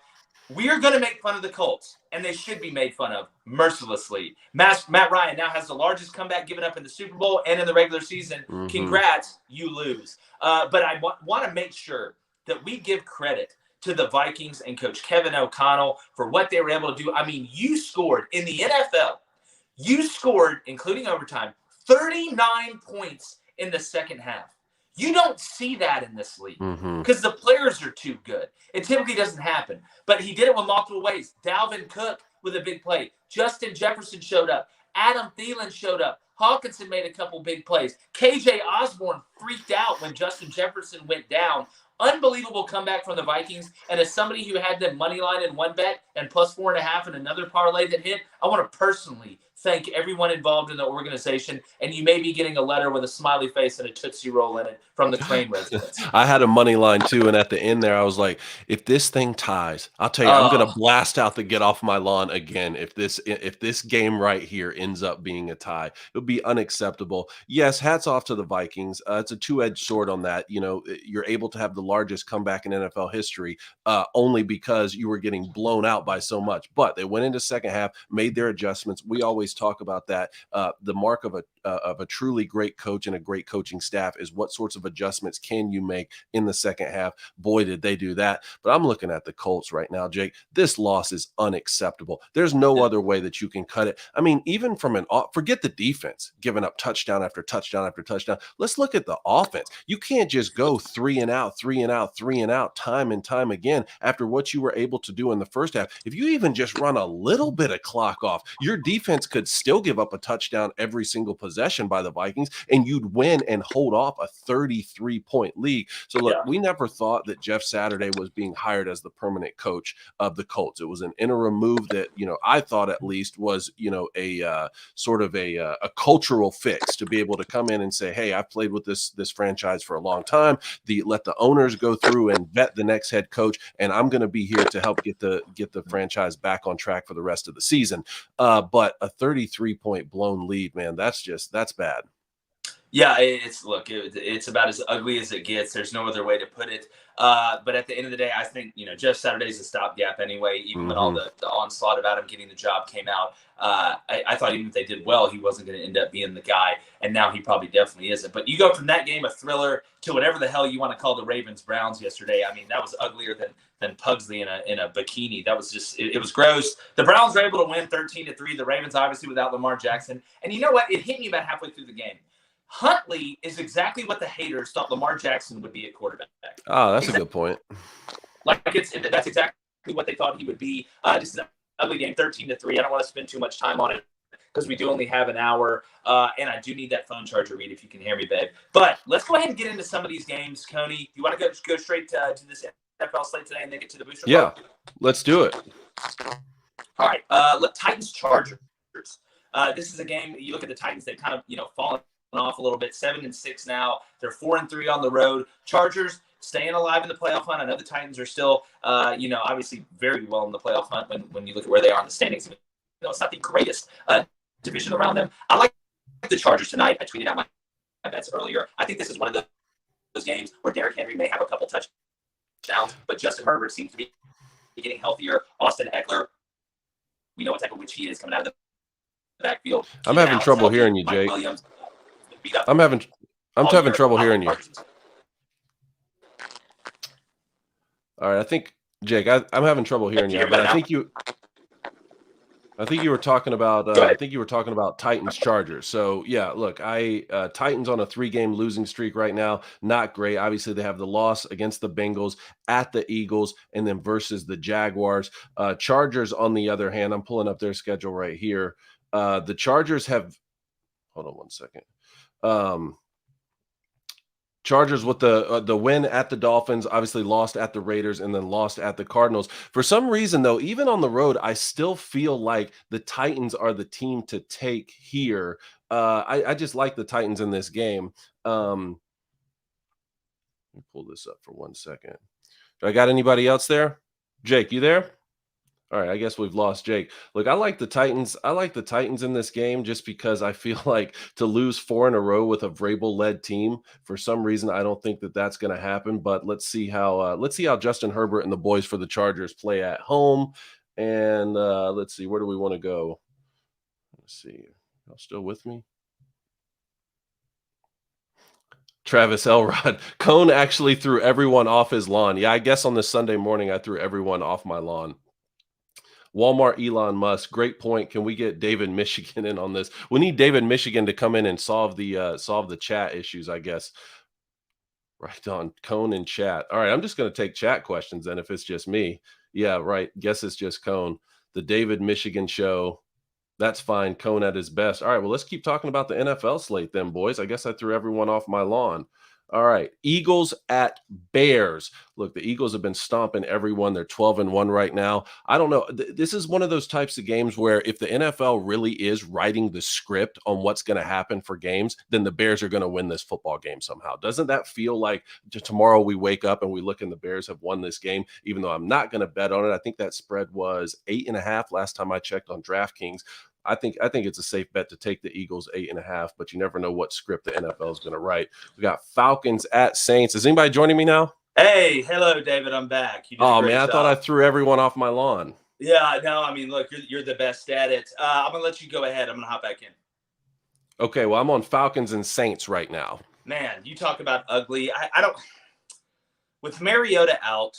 We are going to make fun of the Colts, and they should be made fun of mercilessly. Matt Ryan now has the largest comeback given up in the Super Bowl and in the regular season. Mm-hmm. Congrats, you lose. But I want to make sure that we give credit to the Vikings and Coach Kevin O'Connell for what they were able to do. I mean, you scored in the NFL. You scored, including overtime, 39 points in the second half. You don't see that in this league because the players are too good. It typically doesn't happen. But he did it with multiple ways. Dalvin Cook with a big play. Justin Jefferson showed up. Adam Thielen showed up. Hawkinson made a couple big plays. KJ Osborne freaked out when Justin Jefferson went down. Unbelievable comeback from the Vikings. And as somebody who had them money line in one bet and plus 4.5 in another parlay that hit, I want to personally thank everyone involved in the organization. And you may be getting a letter with a smiley face and a Tootsie Roll in it from the Crane residents. I had a money line too, and at the end there, I was like, if this thing ties, I'll tell you, I'm going to blast out the get off my lawn again. If this game right here ends up being a tie, it'll be unacceptable. Yes, hats off to the Vikings. It's a two-edged sword on that. You know, you're able to have the largest comeback in NFL history only because you were getting blown out by so much. But they went into second half, made their adjustments. We always talk about that. The mark of a truly great coach and a great coaching staff is what sorts of adjustments can you make in the second half. Boy, did they do that. But I'm looking at the Colts right now, Jake. This loss is unacceptable. There's no other way that you can cut it. I mean, even from forget the defense giving up touchdown after touchdown after touchdown. Let's look at the offense. You can't just go 3 and out, 3 and out, 3 and out time and time again after what you were able to do in the first half. If you even just run a little bit of clock off, your defense could still give up a touchdown every single possession by the Vikings, and you'd win and hold off a 33-point lead. So look, we never thought that Jeff Saturday was being hired as the permanent coach of the Colts. It was an interim move that, I thought at least was, a sort of a cultural fix to be able to come in and say, hey, I've played with this franchise for a long time. Let the owners go through and vet the next head coach, and I'm going to be here to help get the franchise back on track for the rest of the season. But a 33-point blown lead, man, that's bad. Yeah, it's about as ugly as it gets. There's no other way to put it. But at the end of the day, I think, Jeff Saturday's a stopgap anyway. Even when all the onslaught about him getting the job came out, I thought even if they did well, he wasn't going to end up being the guy. And now he probably definitely isn't. But you go from that game, a thriller, to whatever the hell you want to call the Ravens-Browns yesterday. I mean, that was uglier than Pugsley in a bikini. That was just, it was gross. The Browns were able to win 13-3. The Ravens, obviously, without Lamar Jackson. And you know what? It hit me about halfway through the game. Huntley is exactly what the haters thought Lamar Jackson would be at quarterback. Oh, that's a good point. That's exactly what they thought he would be. Just an ugly game, 13-3. I don't want to spend too much time on it because we do only have an hour, and I do need that phone charger, Reed, if you can hear me, babe. But let's go ahead and get into some of these games, Coney. You want to go straight to this NFL slate today and then get to the booster? Yeah, let's do it. All right, Titans Chargers. This is a game. You look at the Titans; they've kind of fallen off a little bit. 7-6 now. They're 4-3 on the road. Chargers staying alive in the playoff hunt. I know the Titans are still, obviously very well in the playoff hunt when you look at where they are in the standings. It's not the greatest division around them. I like the Chargers tonight. I tweeted out my bets earlier. I think this is one of those games where Derrick Henry may have a couple touchdowns, but Justin Herbert seems to be getting healthier. Austin Eckler, we know what type of witch he is coming out of the backfield. I'm having trouble hearing you, Jake. I'm having trouble hearing you. All right, I think Jake, I'm having trouble hearing you, but I think you were talking about Titans Chargers. So yeah, look, Titans on a 3-game losing streak right now, not great. Obviously, they have the loss against the Bengals, at the Eagles, and then versus the Jaguars. Chargers, on the other hand, I'm pulling up their schedule right here. The Chargers have, hold on one second. Chargers with the win at the Dolphins, obviously lost at the Raiders, and then lost at the Cardinals. For some reason, though, even on the road, I still feel like the Titans are the team to take here. I just like the Titans in this game. Let me pull this up for 1 second. Do I got anybody else there? Jake, you there? All right, I guess we've lost Jake. Look, I like the Titans. I like the Titans in this game just because I feel like to lose 4 in a row with a Vrabel-led team, for some reason, I don't think that that's going to happen. But let's see how Justin Herbert and the boys for the Chargers play at home. And let's see, where do we want to go? Let's see. Y'all still with me? Travis Elrod. Cone actually threw everyone off his lawn. Yeah, I guess on this Sunday morning, I threw everyone off my lawn. Walmart Elon Musk, great point. Can we get David Michigan in on this? We need David Michigan to come in and solve the chat issues, I guess. Right on. Cone in chat. All right, I'm just going to take chat questions then if it's just me. Yeah, right. Guess it's just Cone. The David Michigan show. That's fine. Cone at his best. All right, well, let's keep talking about the NFL slate then, boys. I guess I threw everyone off my lawn. All right, Eagles at Bears. Look, the Eagles have been stomping everyone. They're 12-1 right now. I don't know. This is one of those types of games where if the NFL really is writing the script on what's going to happen for games, then the Bears are going to win this football game somehow. Doesn't that feel like tomorrow we wake up and we look and the Bears have won this game, even though I'm not going to bet on it? I think that spread was 8.5 last time I checked on DraftKings. I think it's a safe bet to take the Eagles 8.5, but you never know what script the NFL is going to write. We got Falcons at Saints. Is anybody joining me now? Hey, hello, David. I'm back. Oh, man, I thought I threw everyone off my lawn. Yeah, no, I mean, look, you're the best at it. I'm going to let you go ahead. I'm going to hop back in. Okay, well, I'm on Falcons and Saints right now. Man, you talk about ugly. I don't – with Mariota out,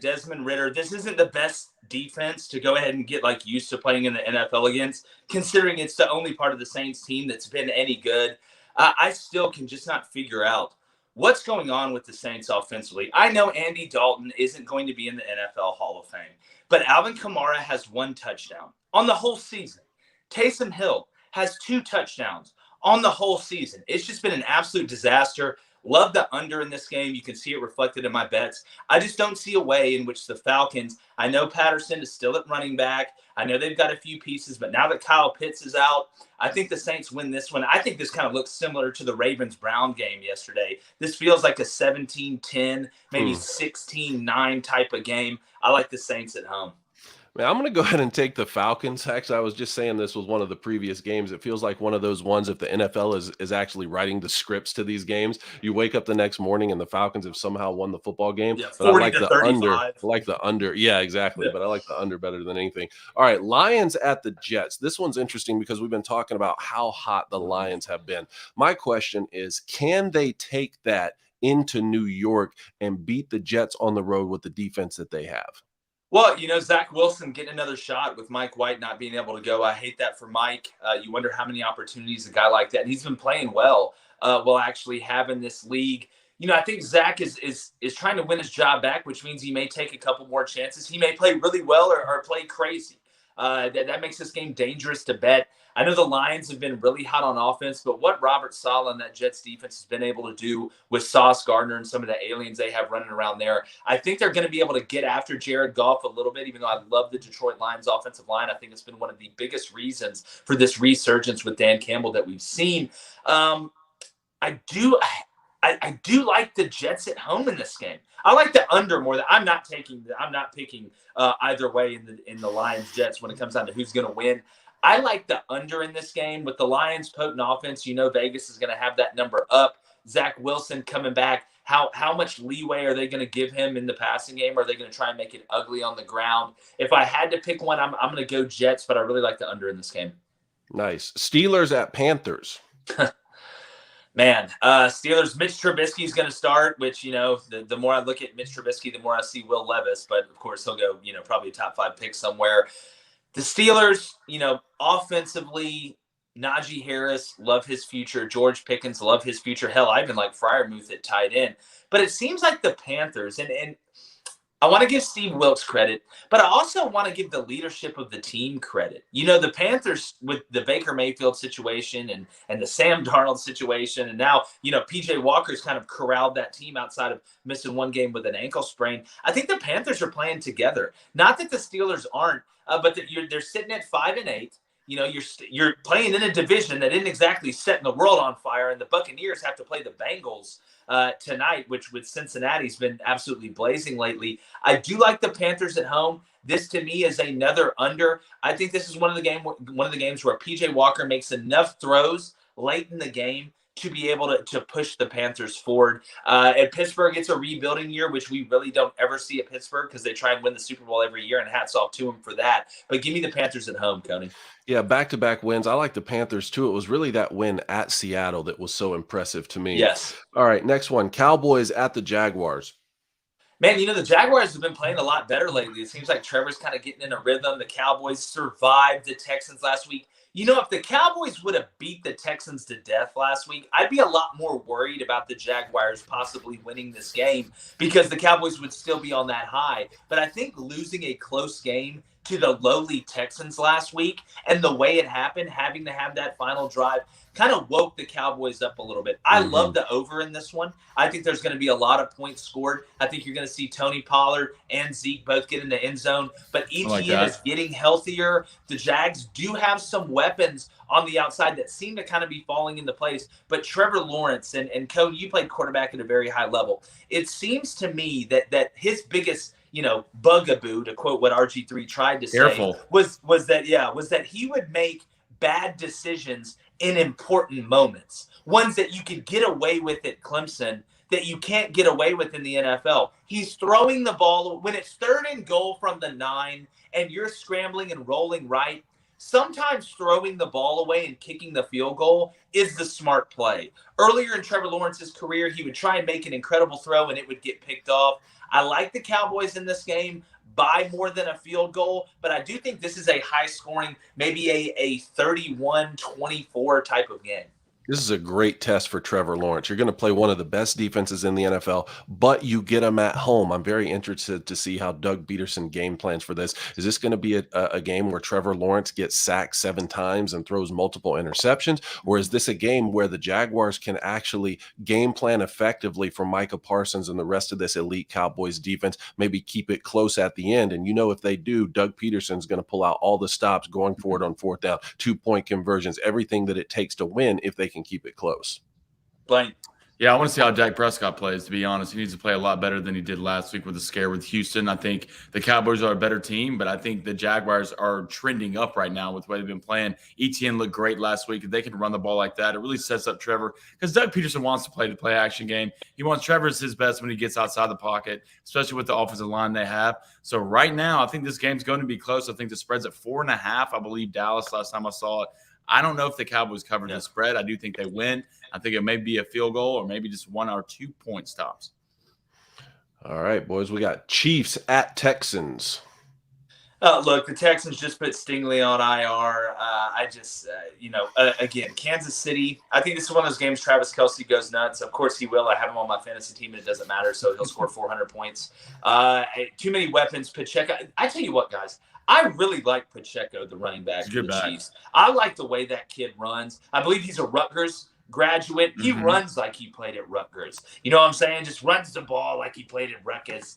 Desmond Ridder, this isn't the best defense to go ahead and get like used to playing in the NFL against, considering it's the only part of the Saints team that's been any good. I still can just not figure out what's going on with the Saints offensively. I know Andy Dalton isn't going to be in the NFL Hall of Fame, but Alvin Kamara has 1 touchdown on the whole season. Taysom Hill has 2 touchdowns on the whole season. It's just been an absolute disaster. Love the under in this game. You can see it reflected in my bets. I just don't see a way in which the Falcons, I know Patterson is still at running back. I know they've got a few pieces, but now that Kyle Pitts is out, I think the Saints win this one. I think this kind of looks similar to the Ravens-Brown game yesterday. This feels like a 17-10, maybe 16-9 type of game. I like the Saints at home. Man, I'm going to go ahead and take the Falcons. Actually, I was just saying this was one of the previous games. It feels like one of those ones if the NFL is actually writing the scripts to these games. You wake up the next morning and the Falcons have somehow won the football game. Yeah, but I like the 35. under. I like the under. Yeah, exactly. Yeah. But I like the under better than anything. All right, Lions at the Jets. This one's interesting because we've been talking about how hot the Lions have been. My question is, can they take that into New York and beat the Jets on the road with the defense that they have? Well, you know, Zach Wilson getting another shot with Mike White not being able to go. I hate that for Mike. You wonder how many opportunities a guy like that, and he's been playing well while actually having this league. You know, I think Zach is trying to win his job back, which means he may take a couple more chances. He may play really well or play crazy. That makes this game dangerous to bet. I know the Lions have been really hot on offense, but what Robert Saleh and that Jets defense has been able to do with Sauce Gardner and some of the aliens they have running around there, I think they're going to be able to get after Jared Goff a little bit, even though I love the Detroit Lions offensive line. I think it's been one of the biggest reasons for this resurgence with Dan Campbell that we've seen. I do like the Jets at home in this game. I like the under more. I'm not picking either way in the Lions Jets when it comes down to who's going to win. I like the under in this game with the Lions' potent offense. You know, Vegas is going to have that number up. Zach Wilson coming back. How much leeway are they going to give him in the passing game? Or are they going to try and make it ugly on the ground? If I had to pick one, I'm going to go Jets, but I really like the under in this game. Nice. Steelers at Panthers. Man, Steelers, Mitch Trubisky is going to start, which, the more I look at Mitch Trubisky, the more I see Will Levis. But, of course, he'll go, probably a top 5 pick somewhere. The Steelers, offensively, Najee Harris, love his future. George Pickens, love his future. Hell, I even like Freiermuth at tight end. But it seems like the Panthers, and I want to give Steve Wilkes credit, but I also want to give the leadership of the team credit. The Panthers with the Baker Mayfield situation and the Sam Darnold situation, and now, P.J. Walker's kind of corralled that team outside of missing one game with an ankle sprain. I think the Panthers are playing together. Not that the Steelers aren't, but that they're sitting at 5-8. You're playing in a division that isn't exactly setting the world on fire, and the Buccaneers have to play the Bengals tonight, which with Cincinnati's been absolutely blazing lately. I do like the Panthers at home. This to me is another under. I think this is one of the games where PJ Walker makes enough throws late in the game to be able to push the Panthers forward. At Pittsburgh, it's a rebuilding year, which we really don't ever see at Pittsburgh because they try and win the Super Bowl every year, and hats off to them for that. But give me the Panthers at home, Coney. Yeah, back-to-back wins. I like the Panthers too. It was really that win at Seattle that was so impressive to me. Yes. All right, next one. Cowboys at the Jaguars. Man, the Jaguars have been playing a lot better lately. It seems like Trevor's kind of getting in a rhythm. The Cowboys survived the Texans last week. If the Cowboys would have beat the Texans to death last week, I'd be a lot more worried about the Jaguars possibly winning this game because the Cowboys would still be on that high. But I think losing a close game to the lowly Texans last week and the way it happened, having to have that final drive, kind of woke the Cowboys up a little bit. I love the over in this one. I think there's going to be a lot of points scored. I think you're going to see Tony Pollard and Zeke both get in the end zone, but ETN is getting healthier. The Jags do have some weapons on the outside that seem to kind of be falling into place, but Trevor Lawrence and Cody, you played quarterback at a very high level. It seems to me that his biggest bugaboo, to quote what RG3 tried to say, was that he would make bad decisions in important moments, ones that you could get away with at Clemson that you can't get away with in the NFL. He's throwing the ball when it's 3rd and goal from the 9 and you're scrambling and rolling right. Sometimes throwing the ball away and kicking the field goal is the smart play. Earlier in Trevor Lawrence's career, he would try and make an incredible throw and it would get picked off. I like the Cowboys in this game by more than a field goal, but I do think this is a high-scoring, maybe a 31-24 type of game. This is a great test for Trevor Lawrence. You're going to play one of the best defenses in the NFL, but you get them at home. I'm very interested to see how Doug Peterson game plans for this. Is this going to be a game where Trevor Lawrence gets sacked 7 times and throws multiple interceptions? Or is this a game where the Jaguars can actually game plan effectively for Micah Parsons and the rest of this elite Cowboys defense, maybe keep it close at the end? And if they do, Doug Peterson's going to pull out all the stops going forward on 4th down, 2-point conversions, everything that it takes to win if they can keep it close. Blaine. Yeah, I want to see how Dak Prescott plays, to be honest. He needs to play a lot better than he did last week with the scare with Houston. I think the Cowboys are a better team, but I think the Jaguars are trending up right now with the way they've been playing. ETN looked great last week. If they can run the ball like that, it really sets up Trevor because Doug Peterson wants to play the play-action game. He wants Trevor's his best when he gets outside the pocket, especially with the offensive line they have. So right now, I think this game's going to be close. I think the spread's at 4.5. I believe Dallas last time I saw it. I don't know if the Cowboys covered the spread. I do think they win. I think it may be a field goal or maybe just 1 or 2 point stops. All right, boys. We got Chiefs at Texans. Look, the Texans just put Stingley on IR. Again, Kansas City. I think this is one of those games Travis Kelce goes nuts. Of course he will. I have him on my fantasy team, and it doesn't matter, so he'll score 400 points. Too many weapons. Pacheco. I tell you what, guys. I really like Pacheco, the running back for the Chiefs. I like the way that kid runs. I believe he's a Rutgers graduate. He runs like he played at Rutgers. You know what I'm saying? Just runs the ball like he played at Rutgers.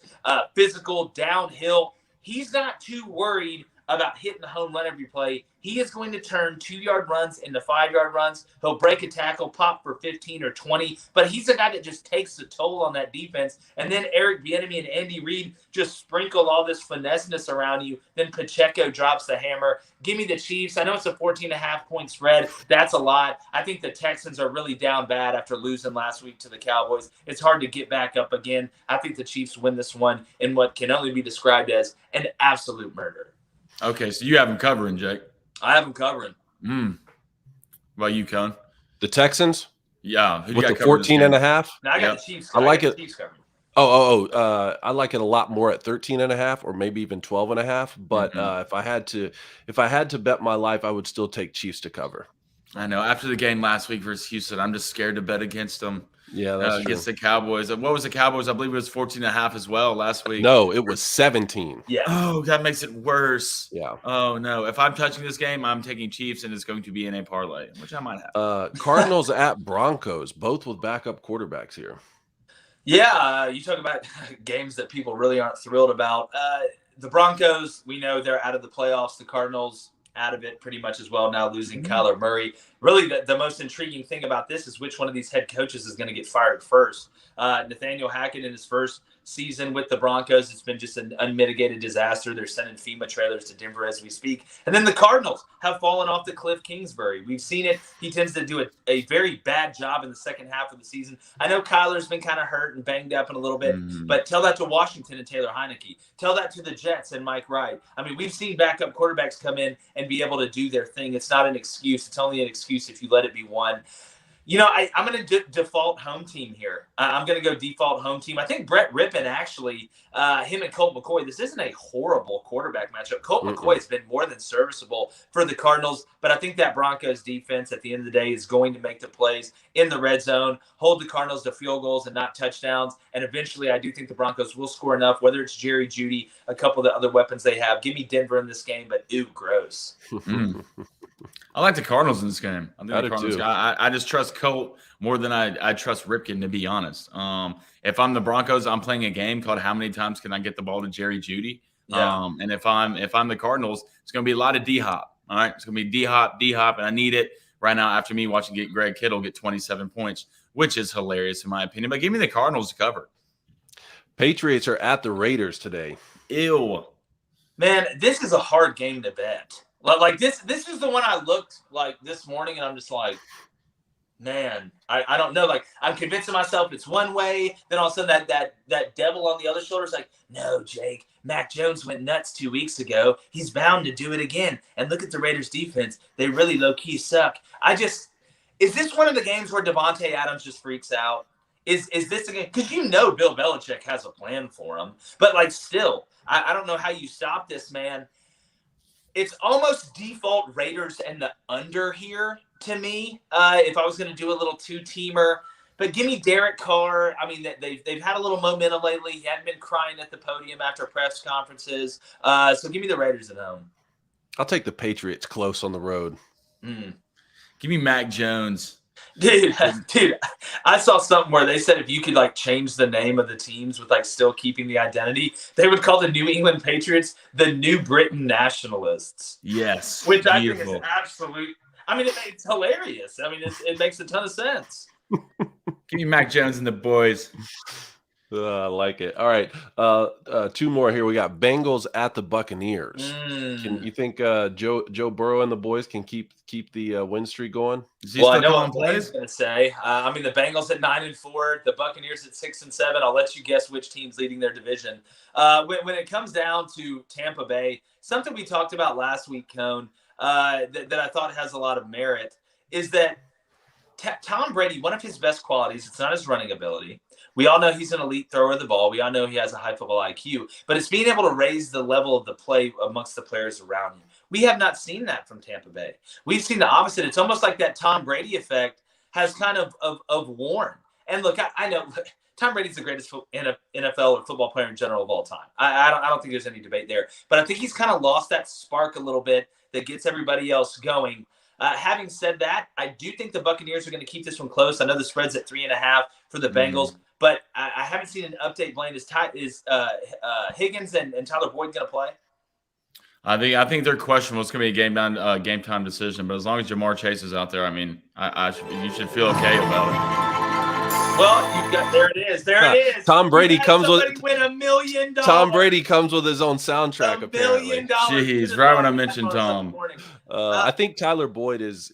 Physical, downhill. He's not too worried about hitting the home run every play. He is going to turn 2-yard runs into 5-yard runs. He'll break a tackle, pop for 15 or 20, but he's a guy that just takes the toll on that defense. And then Eric Bieniemy and Andy Reid just sprinkle all this finesseness around you. Then Pacheco drops the hammer. Give me the Chiefs. I know it's a 14.5-point spread. That's a lot. I think the Texans are really down bad after losing last week to the Cowboys. It's hard to get back up again. I think the Chiefs win this one in what can only be described as an absolute murder. Okay, so you have them covering, Jake. I have them covering. What about you, Cone? The Texans? Yeah. Who do you With got the 14.5? Now I got the Chiefs. I like it. Chiefs covering. I like it a lot more at 13.5 or maybe even 12.5. But if I had to bet my life, I would still take Chiefs to cover. I know. After the game last week versus Houston, I'm just scared to bet against them. Yeah, that's true. Against the Cowboys. What was the Cowboys? I believe it was 14.5 as well last week. No, it was 17. Yeah. Oh, that makes it worse. Yeah. Oh, no. If I'm touching this game, I'm taking Chiefs, and it's going to be in a parlay, which I might have. Cardinals at Broncos, both with backup quarterbacks here. Yeah, you talk about games that people really aren't thrilled about. The Broncos, we know they're out of the playoffs. The Cardinals out of it pretty much as well, now losing Kyler Murray. Really, the most intriguing thing about this is which one of these head coaches is going to get fired first. Nathaniel Hackett in his first season with the Broncos, it's been just an unmitigated disaster. They're sending FEMA trailers to Denver as we speak. And then the Cardinals have fallen off the cliff Kingsbury. We've seen it. He tends to do a very bad job in the second half of the season. I know Kyler's been kind of hurt and banged up in a little bit, but tell that to Washington and Taylor Heineke. Tell that to the Jets and Mike Wright. I mean, we've seen backup quarterbacks come in and be able to do their thing. It's not an excuse. It's only an excuse if you let it be one. You know, I'm going to default home team here. I'm going to go default home team. I think Brett Rippon actually, him and Colt McCoy, this isn't a horrible quarterback matchup. Colt McCoy has been more than serviceable for the Cardinals, but I think that Broncos defense at the end of the day is going to make the plays in the red zone, hold the Cardinals to field goals and not touchdowns, and eventually I do think the Broncos will score enough, whether it's Jerry Jeudy, a couple of the other weapons they have. Give me Denver in this game, but ew, gross. I like the Cardinals in this game. I think I the do Cardinals. too. I just trust Colt more than I trust Ripken, to be honest. If I'm the Broncos, I'm playing a game called How Many Times Can I Get the Ball to Jerry Jeudy? Yeah. And if I'm the Cardinals, it's going to be a lot of D-Hop. All right, it's going to be D-Hop, and I need it right now after me watching Greg Kittle get 27 points, which is hilarious in my opinion. But give me the Cardinals to cover. Patriots are at the Raiders today. Ew. Man, this is a hard game to bet. Like this is the one I looked like this morning, and I'm just like, man, I don't know. Like, I'm convincing myself it's one way. Then all of a sudden that devil on the other shoulder is like, no, Jake, Mac Jones went nuts 2 weeks ago. He's bound to do it again. And look at the Raiders defense. They really low-key suck. Is this one of the games where Devontae Adams just freaks out? Is this again? Because you know Bill Belichick has a plan for him. But, like, still, I don't know how you stop this, man. It's almost default Raiders and the under here to me. If I was going to do a little two-teamer, but give me Derek Carr. I mean, they've had a little momentum lately. He hadn't been crying at the podium after press conferences. So give me the Raiders at home. I'll take the Patriots close on the road. Give me Mac Jones. Dude, I saw something where they said if you could like change the name of the teams with like still keeping the identity, they would call the New England Patriots the New Britain Nationalists. Yes. Which I think is absolute. I mean, it's hilarious. I mean, it makes a ton of sense. Give me Mac Jones and the boys. I like it. All right. Two more here. We got Bengals at the Buccaneers. Can you think Joe Burrow and the boys can keep the win streak going? Well, I know what Blaine's going to say. I mean, the Bengals at 9-4, the Buccaneers at 6-7. I'll let you guess which team's leading their division. When it comes down to Tampa Bay, something we talked about last week, Cone, that I thought has a lot of merit is that Tom Brady, one of his best qualities, it's not his running ability. We all know he's an elite thrower of the ball. We all know he has a high football IQ, but it's being able to raise the level of the play amongst the players around him. We have not seen that from Tampa Bay. We've seen the opposite. It's almost like that Tom Brady effect has kind of worn. And look, I know Tom Brady's the greatest NFL or football player in general of all time. I don't think there's any debate there, but I think he's kind of lost that spark a little bit that gets everybody else going. Having said that, I do think the Buccaneers are going to keep this one close. I know the spread's at 3.5 for the Bengals, but I haven't seen an update. Blaine, is Higgins and Tyler Boyd going to play? I think they're questionable. It's going to be a game time decision. But as long as Jamar Chase is out there, I mean, you should feel okay about it. Well, there it is. There it is. Tom Brady comes with win $1 million. Tom Brady comes with his own soundtrack. $1 million. Jeez, right when I mentioned Tom. I think Tyler Boyd is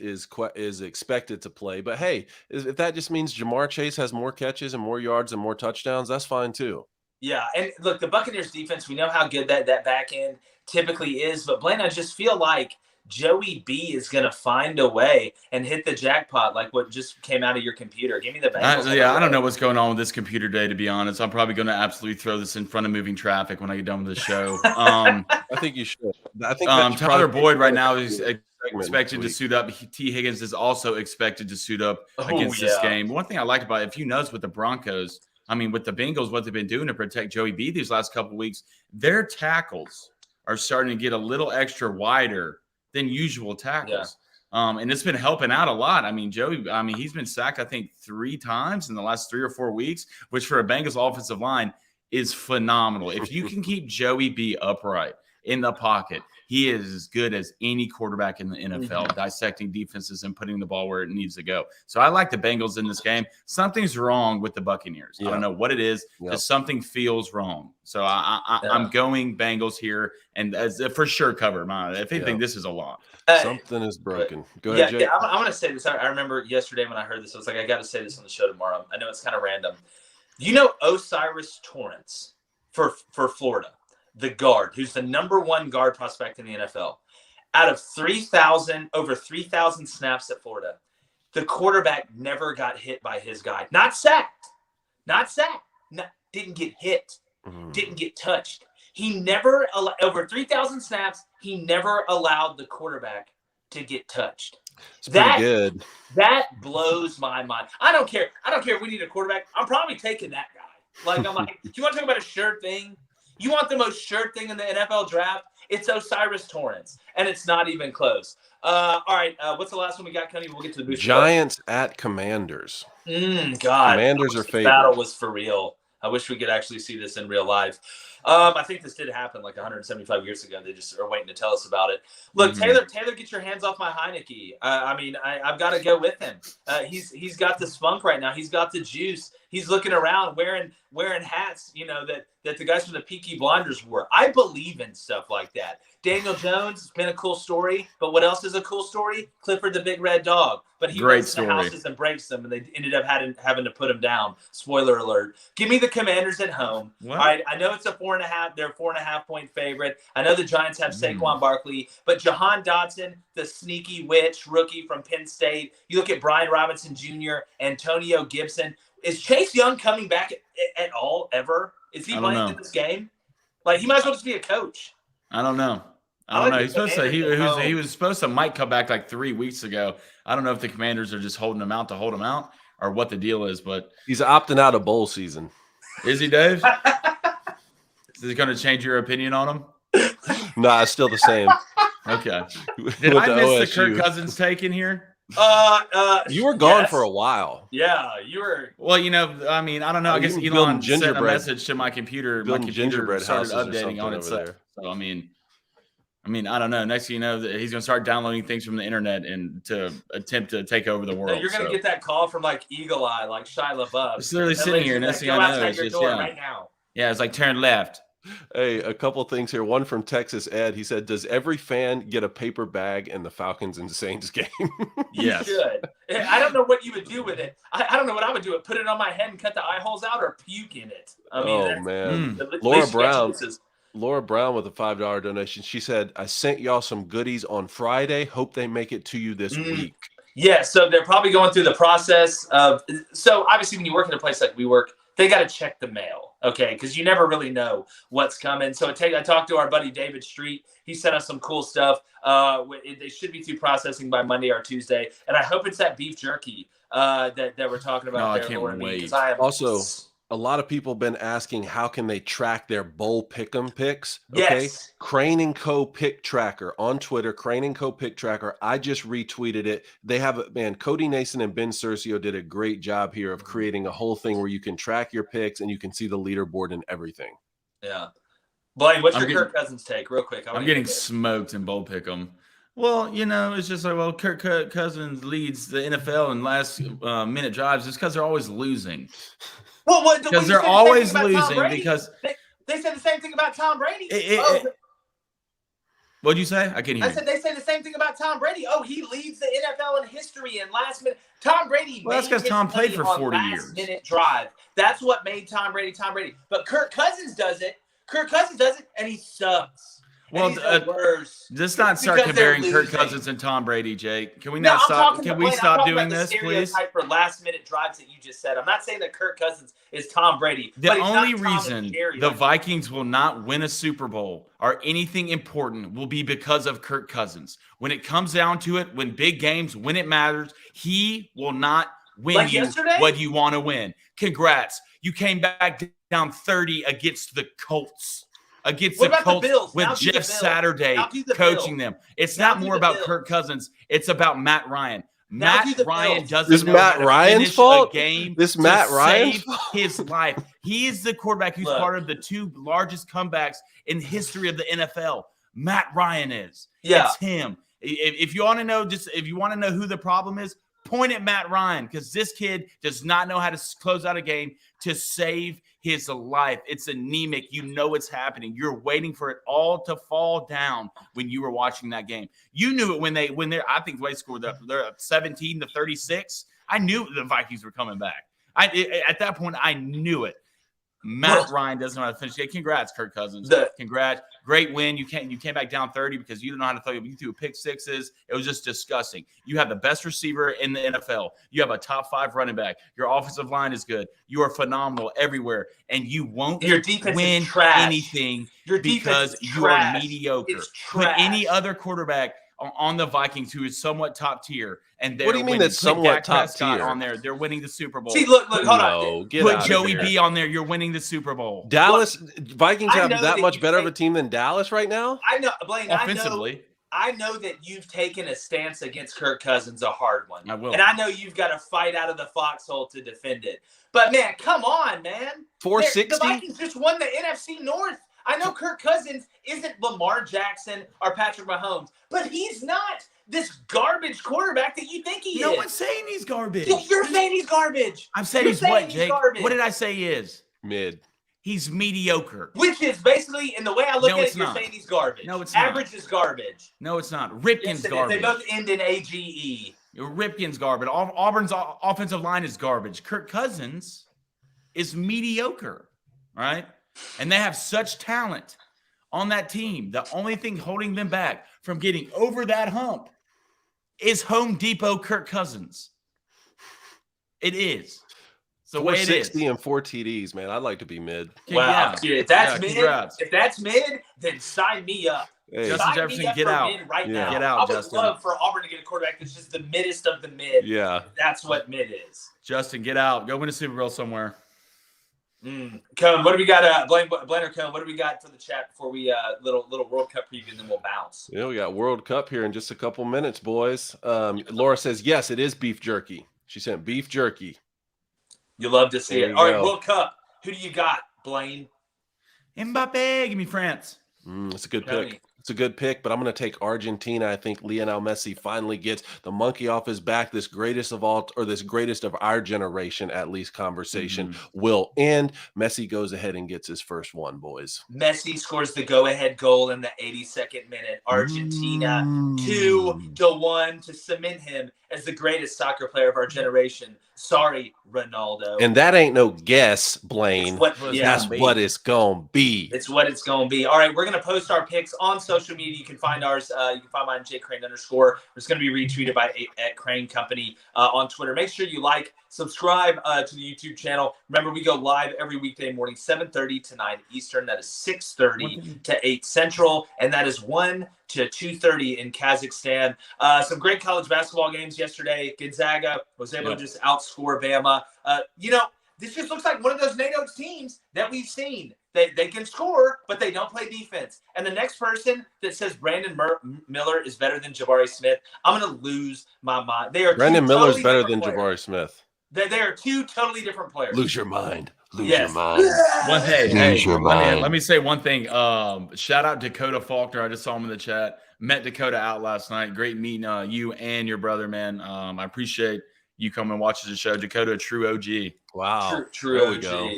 expected to play, but hey, if that just means Jamar Chase has more catches and more yards and more touchdowns, that's fine too. Yeah, and look, the Buccaneers defense, we know how good that back end typically is, but Blaine, I just feel like Joey B is going to find a way and hit the jackpot like what just came out of your computer. Give me the Bengals. I don't know what's going on with this computer today, to be honest. I'm probably going to absolutely throw this in front of moving traffic when I get done with the show. I think you should. I think Tyler Boyd right now is expected to suit up. T. Higgins is also expected to suit up against this game. One thing I like about it, if you notice with the Broncos, I mean, with the Bengals, what they've been doing to protect Joey B these last couple of weeks, their tackles are starting to get a little extra wider than usual tackles. Yeah. And it's been helping out a lot. I mean, Joey, he's been sacked, I think, 3 times in the last 3 or 4 weeks, which for a Bengals offensive line is phenomenal. If you can keep Joey B upright in the pocket, he is as good as any quarterback in the NFL, dissecting defenses and putting the ball where it needs to go. So I like the Bengals in this game. Something's wrong with the Buccaneers. Yeah. I don't know what it is. Yeah. Just something feels wrong. So I'm going Bengals here, and as for sure cover. If anything, this is a lot. Something is broken. Go ahead, Jay. Yeah, I'm going to say this. I remember yesterday when I heard this, I was like, I got to say this on the show tomorrow. I know it's kind of random. You know Osiris Torrance for Florida, the guard, who's the #1 guard prospect in the NFL. Out of over 3,000 snaps at Florida, the quarterback never got hit by his guy. Not sacked. Didn't get hit. Didn't get touched. He never over 3,000 snaps. He never allowed the quarterback to get touched. It's pretty good. That blows my mind. I don't care. If we need a quarterback. I'm probably taking that guy. Like, I'm like, do you want to talk about a sure thing? You want the most sure thing in the NFL draft? It's Osiris Torrance, and it's not even close. All right, what's the last one we got, Cody? We'll get to the booster. Giants at Commanders. God, Commanders are favored. Battle was for real. I wish we could actually see this in real life. I think this did happen like 175 years ago. They just are waiting to tell us about it. Look, Taylor, get your hands off my Heineke. I've got to go with him. He's got the spunk right now. He's got the juice. He's looking around wearing hats, that the guys from the Peaky Blinders wore. I believe in stuff like that. Daniel Jones, it's been a cool story, but what else is a cool story? Clifford the Big Red Dog. But he runs the houses and breaks them, and they ended up having to put him down. Spoiler alert. Give me the Commanders at home. What? All right, I know it's a 4.5. They're a 4.5-point favorite. I know the Giants have Saquon Barkley, but Jahan Dotson, the sneaky witch rookie from Penn State. You look at Brian Robinson Jr., Antonio Gibson. Is Chase Young coming back at all ever? Is he playing in this game? Like, he might as well just be a coach. I don't know. He's supposed to. He was supposed to might come back like 3 weeks ago. I don't know if the Commanders are just holding him out to hold him out or what the deal is, but he's opting out of bowl season. Is he, Dave? Is it going to change your opinion on him? Nah, it's still the same. Okay. Did I miss the Kirk Cousins take in here? You were gone for a while. Yeah, you were. Well, I don't know. I guess Elon sent a message to my computer. My computer gingerbread started updating on itself. So I don't know. Next thing you know, he's going to start downloading things from the internet and to attempt to take over the world. You're going to get that call from like Eagle Eye, like Shia LaBeouf. It's literally sitting here, and next thing I know, it's just right now. Yeah, it's like turn left. Hey, a couple things here. One from Texas Ed. He said, "Does every fan get a paper bag in the Falcons and Saints game?" Yes. You should. I don't know what you would do with it. I don't know what I would do. Put it on my head and cut the eye holes out, or puke in it. Man. Laura Brown with a $5 donation. She said, "I sent y'all some goodies on Friday. Hope they make it to you this week." Yeah, so they're probably going through the process of. So obviously, when you work in a place like we work, they got to check the mail, okay? Because you never really know what's coming. So I talked to our buddy David Street. He sent us some cool stuff. They should be through processing by Monday or Tuesday, and I hope it's that beef jerky that we're talking about. No, I can't wait. Also, a lot of people have been asking how can they track their bowl pick'em picks. Okay. Yes. Crane & Co. Pick Tracker on Twitter, Crane & Co. Pick Tracker. I just retweeted it. They have Cody Nason and Ben Cercio did a great job here of creating a whole thing where you can track your picks and you can see the leaderboard and everything. Yeah. Blaine, what's your Kirk Cousins take, real quick? I'm getting smoked in bold pick'em. Well, it's just like, well, Kirk Cousins leads the NFL in last minute drives just because they're always losing. Well, because they're always losing because they said the same thing about Tom Brady. What'd you say? I can't hear. I said they say the same thing about Tom Brady. Oh, he leads the NFL in history in last minute. Tom Brady. Well, that's because Tom played for 40 years. Last minute drive. That's what made Tom Brady Tom Brady. But Kirk Cousins does it. And he sucks. Well, let's not start comparing Kirk Cousins and Tom Brady, Jake. Can we not stop? Can we stop doing this, please? For last-minute drives that you just said. I'm not saying that Kirk Cousins is Tom Brady. The only reason the Vikings will not win a Super Bowl or anything important will be because of Kirk Cousins. When it comes down to it, when big games, when it matters, he will not win what you want to win. Congrats. You came back down 30 against the Colts. Against the Colts with Jeff Saturday coaching them. It's not more about Kirk Cousins. It's about Matt Ryan. Matt Ryan doesn't know how to finish a game to save his life. He is the quarterback who's part of the two largest comebacks in the history of the NFL. Matt Ryan is. Yeah. It's him. If you want to know, who the problem is, point at Matt Ryan, because this kid does not know how to close out a game to save his life. It's anemic. You know it's happening. You're waiting for it all to fall down when you were watching that game. You knew it when they're. I think they scored. They're up 17-36. I knew the Vikings were coming back. At that point, I knew it. Matt Ryan doesn't know how to finish it. Congrats, Kirk Cousins. Congrats. Great win. You came back down 30 because you didn't know how to throw. You threw pick sixes. It was just disgusting. You have the best receiver in the NFL. You have a top 5 running back. Your offensive line is good. You are phenomenal everywhere. And you won't win anything because you are mediocre. Put any other quarterback on the Vikings who is somewhat top tier, and they're what do you mean that's somewhat top tier on there? They're winning the Super Bowl. See, look, hold on. Put Joey B on there. You're winning the Super Bowl. Dallas Vikings have that much better of a team than Dallas right now. I know, Blaine. Offensively, I know that you've taken a stance against Kirk Cousins, a hard one. I will, and I know you've got to fight out of the foxhole to defend it. But man, come on, man. 460. The Vikings just won the NFC North. I know Kirk Cousins isn't Lamar Jackson or Patrick Mahomes, but he's not this garbage quarterback that you think he is. No one's saying he's garbage. You're saying he's garbage. I'm saying he's what, Jake? Garbage. What did I say he is? Mid. He's mediocre. Which is basically, in the way I look at it, you're saying he's garbage. No, it's not. Average is garbage. No, it's not. Ripken's garbage. They both end in AGE. Ripken's garbage. Auburn's offensive line is garbage. Kirk Cousins is mediocre, right? And they have such talent on that team. The only thing holding them back from getting over that hump is Home Depot Kirk Cousins. It is. It's the way it is. 460 and 4 TDs, man. I'd like to be mid. Wow. Yeah. If that's mid, then sign me up. Hey. Justin Jefferson, get out. Right now. Get out, I would Justin. love for Auburn to get a quarterback that's just the middest of the mid. Yeah. That's what mid is. Justin, get out. Go win a Super Bowl somewhere. Cone, what do we got? Blaine or Cone, what do we got for the chat before we little World Cup preview, and then we'll bounce? Yeah, we got World Cup here in just a couple minutes, boys. Laura says yes, it is beef jerky. She sent beef jerky. You love to see it. All right, World Cup. Who do you got, Blaine? Mbappe. Give me France. It's a good pick. It's a good pick, but I'm going to take Argentina. I think Lionel Messi finally gets the monkey off his back. This greatest of all, or this greatest of our generation, at least, conversation will end. Messi goes ahead and gets his first one, boys. Messi scores the go-ahead goal in the 82nd minute. Argentina 2-1 to cement him as the greatest soccer player of our generation. Sorry, Ronaldo. And that ain't no guess, Blaine. That's what it's going to be. It's what it's going to be. All right, we're going to post our picks on social media. You can find ours. You can find mine, jcrane_. It's going to be retweeted by at Crane Company on Twitter. Make sure you like, subscribe to the YouTube channel. Remember, we go live every weekday morning, 7:30 to 9 Eastern. That is 6:30 to 8 Central. And that is 1 to 2:30 in Kazakhstan. Some great college basketball games yesterday. Gonzaga was able to just outscore Bama. This just looks like one of those NATO teams that we've seen. They can score, but they don't play defense. And the next person that says Brandon Miller is better than Jabari Smith, I'm going to lose my mind. Brandon Miller's better than Jabari Smith. They are two totally different players. Lose your mind. Lose Yes. your mind. Let me say one thing. Shout out Dakota Faulkner. I just saw him in the chat. Met Dakota out last night. Great meeting you and your brother, man. I appreciate you coming and watching the show. Dakota, a true OG. Wow. True there OG. we go.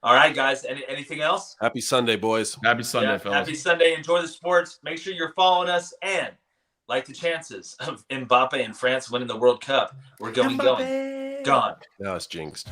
All right, guys. Anything else? Happy Sunday, boys. Happy Sunday, fellas. Happy Sunday. Enjoy the sports. Make sure you're following us and like the chances of Mbappe and France winning the World Cup. We're gone. Now it's jinxed.